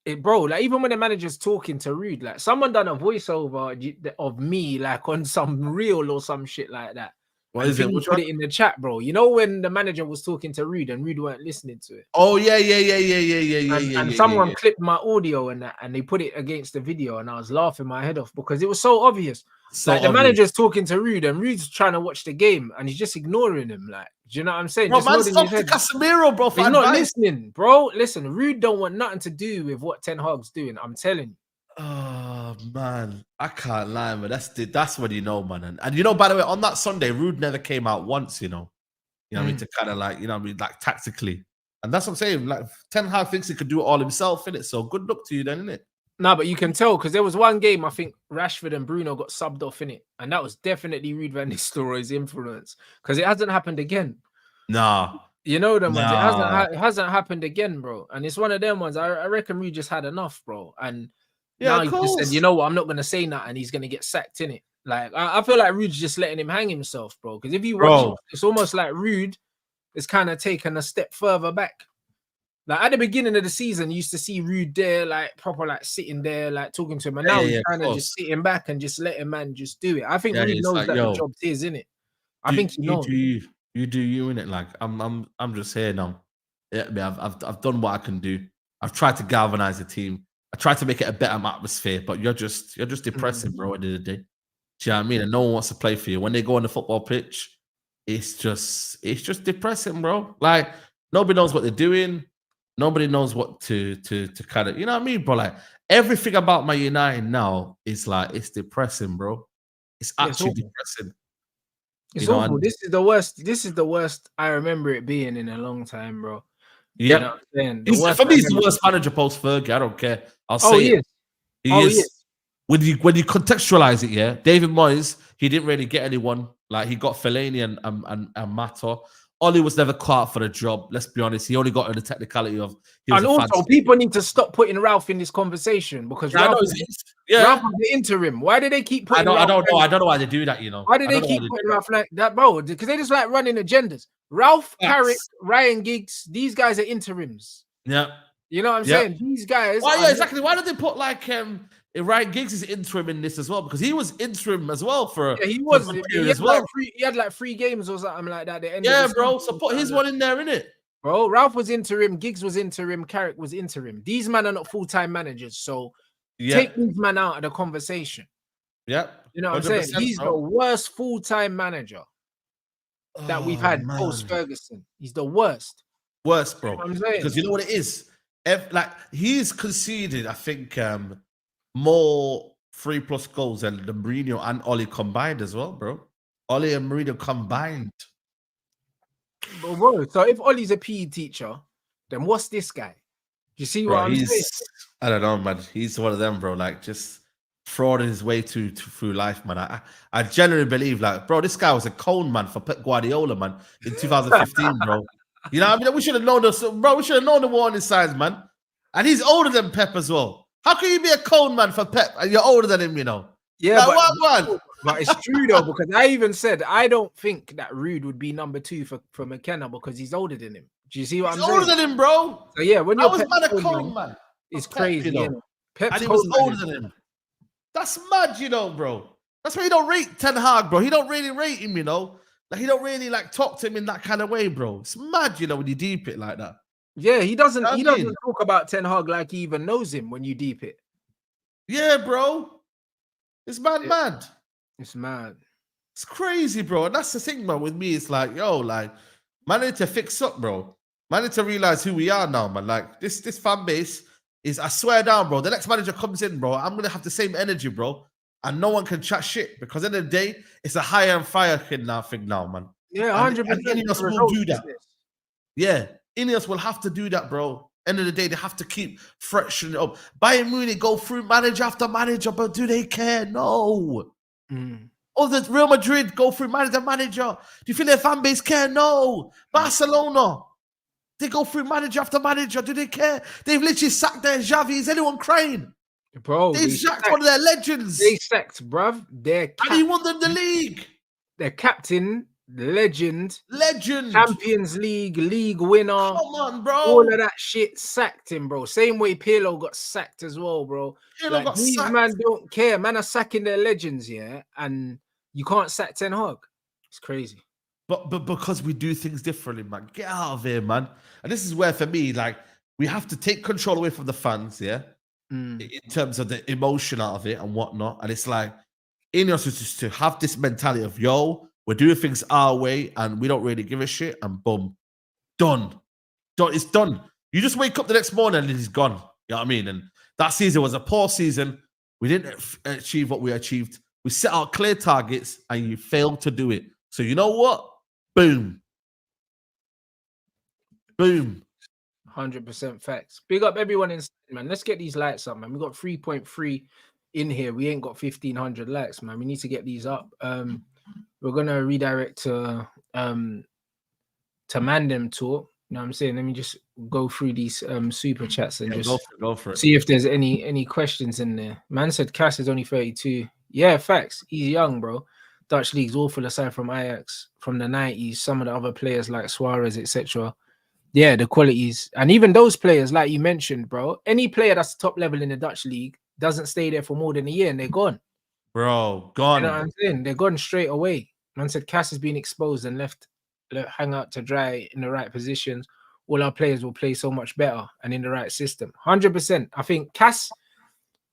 Like, bro, like even when the manager's talking to Ruud, like someone done a voiceover of me, like on some reel or some shit like that. What is it? Put it in the chat, bro. You know when the manager was talking to Ruud and Ruud weren't listening to it. Oh yeah. And someone clipped my audio and that, and they put it against the video, and I was laughing my head off because it was so obvious. Like the manager's talking to Ruud, and Ruud's trying to watch the game, and he's just ignoring him. Like, do you know what I'm saying? Bro, man, stop to Casemiro, bro. He's not listening, bro. Listen, Ruud don't want nothing to do with what Ten Hag's doing. I'm telling you. Oh man, I can't lie, man. That's what you know, man. And by the way, on that Sunday, Ruud never came out once. You know what I mean, to kind of like, like tactically, and that's what I'm saying. Like Ten Hag thinks he could do it all himself, innit? So good luck to you, then, innit? No, but you can tell because there was one game I think Rashford and Bruno got subbed off in it, and that was definitely Ruud van Nistelrooy's influence because it hasn't happened again. Nah, you know them ones. It hasn't happened again, bro. And it's one of them ones. I reckon Ruud just had enough, bro. And now he just said, you know what, I'm not gonna say that, and he's gonna get sacked in it. Like I feel like Ruud's just letting him hang himself, bro. Because if you watch it, it's almost like Ruud is kind of taken a step further back. Like at the beginning of the season, you used to see Ruud there, like proper, like sitting there, like talking to him. And now he's kind of just sitting back and just letting man just do it. I think Ruud knows that the job's his, innit? I think he knows. You do you, innit? Like I'm just here now. Yeah, I've done what I can do. I've tried to galvanize the team. I tried to make it a better atmosphere, but you're just depressing, bro. At the end of the day, do you know what I mean? And no one wants to play for you when they go on the football pitch. It's just depressing, bro. Like nobody knows what they're doing. Nobody knows what to kind of, you know what I mean, bro? Like everything about my United now is like it's depressing, bro. It's actually depressing. It's awful. This is the worst. This is the worst I remember it being in a long time, bro. Yeah, you know what I'm saying? For me, he's the worst manager post Fergie. I don't care. I'll say it. He is. When you contextualize it, yeah, David Moyes, he didn't really get anyone. Like he got Fellaini and Mato. Ollie was never caught for the job. Let's be honest. He only got in the technicality of. And also, people need to stop putting Ralph in this conversation because Ralph was the interim. Why do they keep putting? I don't know why they do that. You know. Why do they keep putting Ralph like that, bro? Because they just like running agendas. Ralph, Carrick, Ryan Giggs. These guys are interims. Yeah. You know what I'm saying? These guys. Why? Yeah, exactly. Why did they put like Ryan Giggs is interim in this as well? Because he was interim as well for. Yeah, he was. He had like 3 games or something like that. Bro. So put his one in there, innit? Bro, Ralph was interim, Giggs was interim, Carrick was interim. These men are not full-time managers, so take these men out of the conversation. Yeah. You know what I'm saying? He's the worst full-time manager that we've had post-Ferguson. He's the worst. Worst, bro. You know what I'm saying? Because you know what it is? He's conceded, I think, more 3+ goals than the Mourinho and Ollie combined as well, bro. Ollie and Mourinho combined. But bro, so if Ollie's a PE teacher, then what's this guy? You see what I'm saying? I don't know, man. He's one of them, bro. Like just frauding his way through life, man. I genuinely believe, like, bro, this guy was a cone man for Pep Guardiola, man, in 2015, bro. You know what I mean? We should have known this, bro. We should have known the warning signs, man. And he's older than Pep as well. How can you be a cone man for Pep and you're older than him, you know? Yeah, but it's true though, because I even said I don't think that Ruud would be number 2 for McKenna because he's older than him. Do you see what I'm saying? He's older than him, bro. So yeah, when you're a cone man, it's crazy. You know? Pep's and he was older than him. That's mad, you know, bro. That's why you don't rate Ten Hag, bro. He don't really rate him, you know. Like he don't really like talk to him in that kind of way, bro. It's mad, you know, when you deep it like that. Yeah, he doesn't. He doesn't talk about Ten Hag like he even knows him when you deep it. Yeah, bro. It's mad. It's mad. It's crazy, bro. And that's the thing, man. With me, it's like, yo, like, man, need to fix up, bro. Man, need to realize who we are now, man. Like, this fan base is, I swear down, bro. The next manager comes in, bro. I'm gonna have the same energy, bro. And no one can chat shit because at the end of the day, it's a hire and fire thing now, man. Yeah, 100%. Any of us will do that. Yeah, Ineos will have to do that, bro. End of the day, they have to keep freshening it up. Bayern Munich go through manager after manager, but do they care? No. Or the Real Madrid go through manager. Do you think their fan base care? No. Barcelona, they go through manager after manager. Do they care? They've literally sacked their Xavi. Is anyone crying? Bro, They've sacked one of their legends. They sacked, bruv. And he won them the league. Their captain, legend, Legend. Champions league winner. Come on, bro. All of that shit sacked him, bro. Same way Pirlo got sacked as well, bro. Pirlo got these sacked. man don't care. Man are sacking their legends, yeah, and you can't sack Ten Hag. It's crazy. But because we do things differently, man. Get out of here, man. And this is where, for me, like, we have to take control away from the fans, yeah, in terms of the emotion out of it and whatnot. And it's like, Ineos is just to have this mentality of, yo, we're doing things our way and we don't really give a shit, and boom, done. It's done. You just wake up the next morning and he's gone. You know what I mean? And that season was a poor season. We didn't achieve what we achieved. We set out clear targets and you failed to do it. So you know what? Boom. Boom. 100% facts. Big up everyone in, man. Let's get these likes up, man. We got 3.3 in here. We ain't got 1,500 likes, man. We need to get these up. We're gonna redirect to Mandem talk. You know what I'm saying? Let me just go through these super chats and just go for it. See if there's any questions in there. Man said Cass is only 32. Yeah, facts. He's young, bro. Dutch league's awful aside from Ajax from the 90s. Some of the other players like Suarez, etc. Yeah, the qualities. And even those players, like you mentioned, bro, any player that's top level in the Dutch league doesn't stay there for more than a year and they're gone. Bro, gone. You know what I'm saying? They're gone straight away. Man said Cass has been exposed and left hang out to dry in the right positions. All our players will play so much better and in the right system. 100%. I think Cass,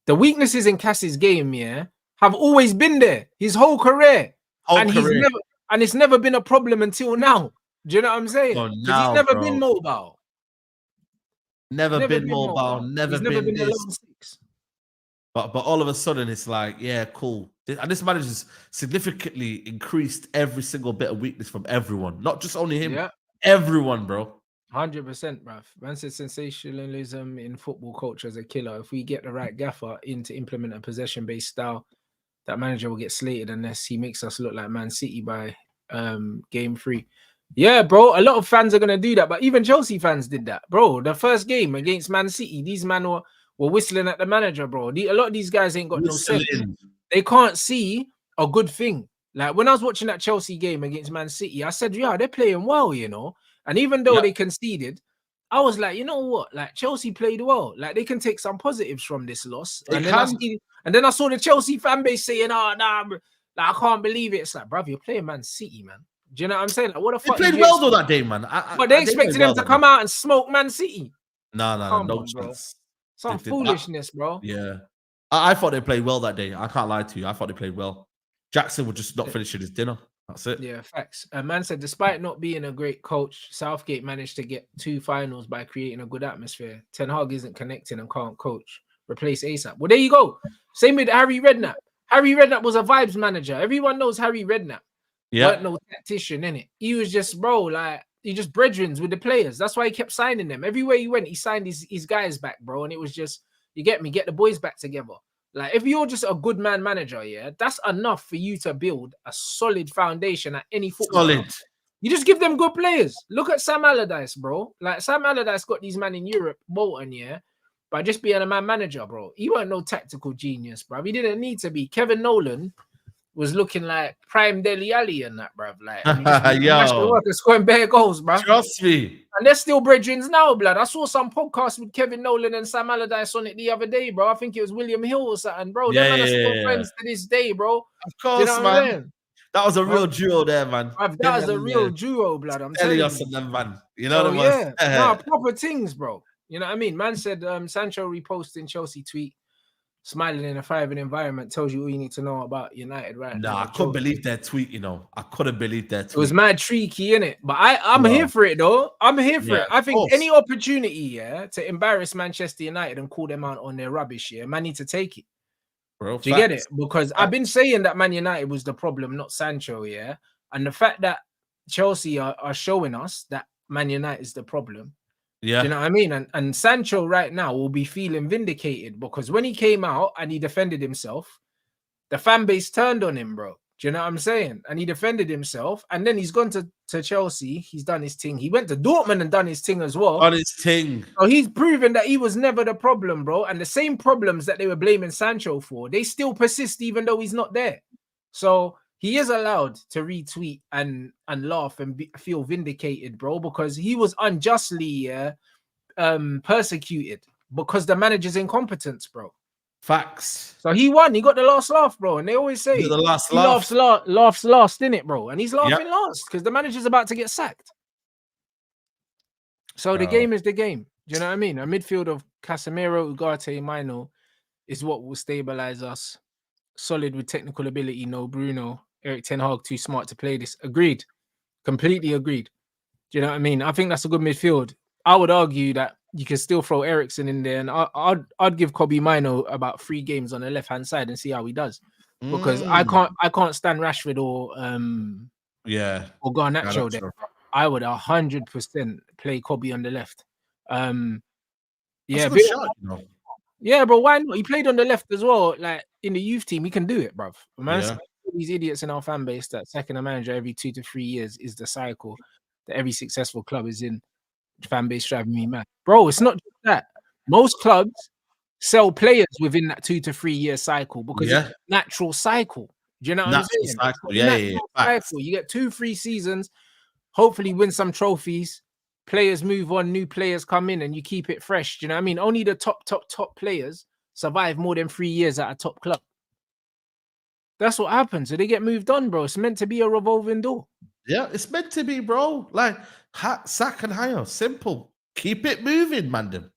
the weaknesses in Cass's game, yeah, have always been there his whole career. It's never been a problem until now. Do you know what I'm saying? Because he's never been mobile. Never been mobile. Never been the this. lone six. But all of a sudden, it's like, yeah, cool. And this manager's significantly increased every single bit of weakness from everyone. Not just only him. Yeah. Everyone, bro. 100%, bruv. Man said sensationalism in football culture is a killer. If we get the right gaffer in to implement a possession-based style, that manager will get slated unless he makes us look like Man City by game 3. Yeah, bro. A lot of fans are going to do that. But even Chelsea fans did that. Bro, the first game against Man City, these men were whistling at the manager, bro. A lot of these guys ain't got no sense. They can't see a good thing. Like when I was watching that Chelsea game against Man City, I said, yeah, they're playing well, you know. And even though they conceded, I was like, you know what? Like Chelsea played well. Like they can take some positives from this loss. And then I saw the Chelsea fan base saying, oh, nah, like, I can't believe it. It's like, bruv, you're playing Man City, man. Do you know what I'm saying? Like, what the fuck? They played well though that day, man. But they expected them to come out and smoke Man City. No chance. Some foolishness, bro. Yeah. I thought they played well that day. I can't lie to you. I thought they played well. Jackson was just not finishing his dinner. That's it. Yeah, facts. A man said, despite not being a great coach, Southgate managed to get 2 finals by creating a good atmosphere. Ten Hag isn't connecting and can't coach. Replace ASAP. Well, there you go. Same with Harry Redknapp. Harry Redknapp was a vibes manager. Everyone knows Harry Redknapp. Yeah. Weren't no tactician, innit? He was just, bro, like, he just brethrens with the players. That's why he kept signing them. Everywhere he went, he signed his guys back, bro. And it was just, you get me, get the boys back together. Like, if you're just a good man manager, yeah, that's enough for you to build a solid foundation at any football club. You just give them good players. Look at Sam Allardyce, bro. Like, Sam Allardyce got these men in Europe, Bolton, yeah, by just being a man manager, bro. He weren't no tactical genius, bro. He didn't need to be. Kevin Nolan was looking like prime Dele Alli and that, bruv. Like, scoring bare goals, bruv. Trust me. And they're still brethrens now, blood. I saw some podcast with Kevin Nolan and Sam Allardyce on it the other day, bro. I think it was William Hill or something, bro. Them are still friends to this day, bro. Of course, you know man. That was a real duo there, man. That was a real duo, blood. I'm telling you. Them, man. You know what I mean? Yeah. Proper things, bro. You know what I mean? Man said Sancho reposting Chelsea tweet. Smiling in a thriving environment tells you all you need to know about United, right? Nah, I couldn't believe their tweet, you know. I couldn't believe their tweet. It was mad tricky, innit? But I'm here for it, though. I'm here for it. I think any opportunity, to embarrass Manchester United and call them out on their rubbish, man need to take it. Bro, do you get it? Because I've been saying that Man United was the problem, not Sancho, yeah? And the fact that Chelsea are showing us that Man United is the problem. Yeah. Do you know what I mean? And Sancho right now will be feeling vindicated because when he came out and he defended himself, the fan base turned on him, bro. Do you know what I'm saying? And he defended himself, and then he's gone to Chelsea. He's done his thing. He went to Dortmund and done his thing as well. On his thing. So he's proven that he was never the problem, bro. And the same problems that they were blaming Sancho for, they still persist even though he's not there. So he is allowed to retweet and laugh and feel vindicated, bro, because he was unjustly persecuted because the manager's incompetence, bro. Facts. So he won. He got the last laugh, bro. And they always say the last he laugh. laughs last, innit, bro? And he's laughing last because the manager's about to get sacked. So the game is the game. Do you know what I mean? A midfield of Casemiro, Ugarte, Mino is what will stabilize us. Solid with technical ability. No Bruno. Eric Ten Hag too smart to play this. Agreed. Completely agreed. Do you know what I mean? I think that's a good midfield. I would argue that you can still throw Eriksen in there, and I'd give Kobe Mino about 3 games on the left hand side and see how he does. Because I can't stand Rashford or Garnacho there. I would 100% play Kobe on the left. Yeah, bro. Why not? He played on the left as well. Like in the youth team, he can do it, bro. Man, these idiots in our fan base that second a manager every 2 to 3 years is the cycle that every successful club is in. Fan base driving me mad, bro. It's not just that. Most clubs sell players within that 2 to 3 year cycle because it's a natural cycle. Do you know what I'm saying? Cycle. Cycle. You get 2-3 seasons, hopefully win some trophies. Players move on, new players come in, and you keep it fresh. Do you know what I mean? Only the top players survive more than 3 years at a top club. That's what happens. So they get moved on, bro. It's meant to be a revolving door. Yeah, it's meant to be, bro. Like sack and hire, simple. Keep it moving, man.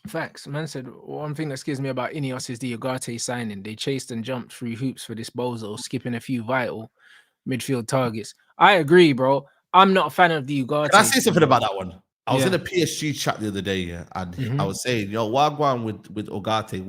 Facts. Man said one thing that scares me about Ineos is the Ugarte signing. They chased and jumped through hoops for disposal, skipping a few vital midfield targets. I agree, bro. I'm not a fan of the Ugarte. Can I say something about that one? I was in a PSG chat the other day, and I was saying, yo, what going with Ugarte?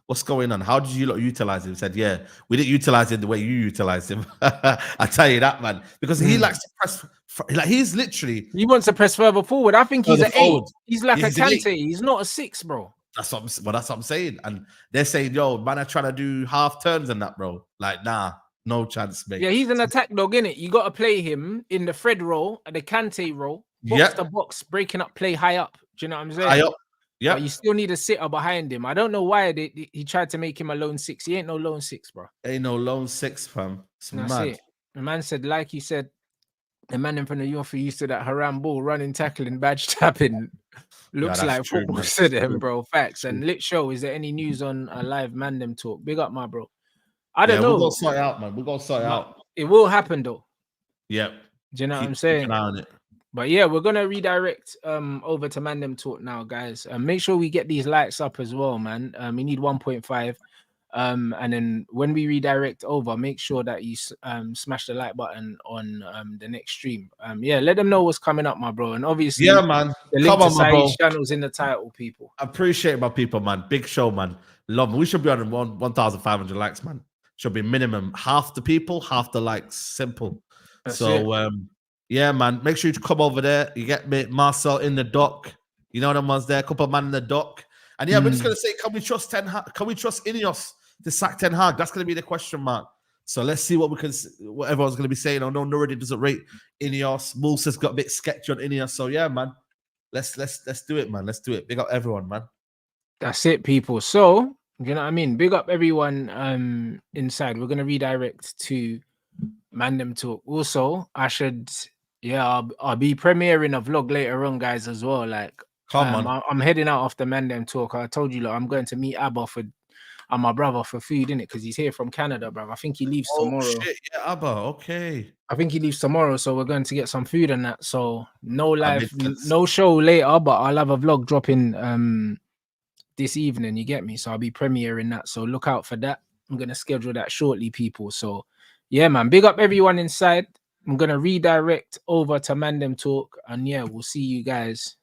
What's going on? How did you lot utilize him? He said, yeah, we didn't utilize him the way you utilized him. I tell you that, man, because he likes to press. Like he's literally, he wants to press further forward. I think he's an 8. He's like a Kante. He's not a 6, bro. That's what I'm saying. And they're saying, yo, man, are trying to do half turns and that, bro. Like, nah. No chance, mate. Yeah, he's an attack dog, innit? You got to play him in the Fred role, the Kante role, box to box, breaking up play high up. Do you know what I'm saying? High up. Yeah. But you still need a sitter behind him. I don't know why he tried to make him a lone 6. He ain't no lone 6, bro. Ain't no lone 6, fam. That's it. The man said, like you said, the man in front of you for used to that haram ball, running, tackling, badge tapping. Looks like football to them, bro. Facts. And Lit Show, is there any news on a live Mandem talk? Big up, my bro. I don't know. We're going to sort it out, man. We're going to sort it out. It will happen, though. Yep. Do you know what I'm saying? Keep an eye on it. But yeah, we're going to redirect over to Mandem Talk now, guys. Make sure we get these likes up as well, man. We need 1.5. And then when we redirect over, make sure that you smash the like button on the next stream. Yeah, let them know what's coming up, my bro. And obviously, man. The link to Saeed's channel's in the title, people. Appreciate my people, man. Big show, man. Love. We should be on 1,500 likes, man. Should be minimum half the people, half the likes. Simple. That's yeah, man. Make sure you come over there. You get me, Marcel in the dock. You know them ones there. A couple of man in the dock. And yeah, we're just gonna say, can we trust Ineos to sack Ten Hag? That's gonna be the question mark. So let's see what everyone's gonna be saying. I know Nuruddin doesn't rate Ineos. Mulsa's got a bit sketchy on Ineos. So yeah, man. Let's do it, man. Let's do it. Big up everyone, man. That's it, people. So you know what I mean? Big up everyone inside. We're gonna redirect to Mandem Talk. Also, I'll be premiering a vlog later on, guys, as well. Like, come on. I'm heading out after Mandem Talk. I told you, I'm going to meet Abba and my brother for food, innit? Because he's here from Canada, bro. I think he leaves tomorrow. Shit, yeah, Abba, okay. I think he leaves tomorrow, so we're going to get some food and that. So no live, no show later, but I'll have a vlog dropping this evening, you get me? So I'll be premiering that. So look out for that. I'm gonna schedule that shortly, people. So yeah, man, big up everyone inside. I'm gonna redirect over to Mandem Talk, and yeah, we'll see you guys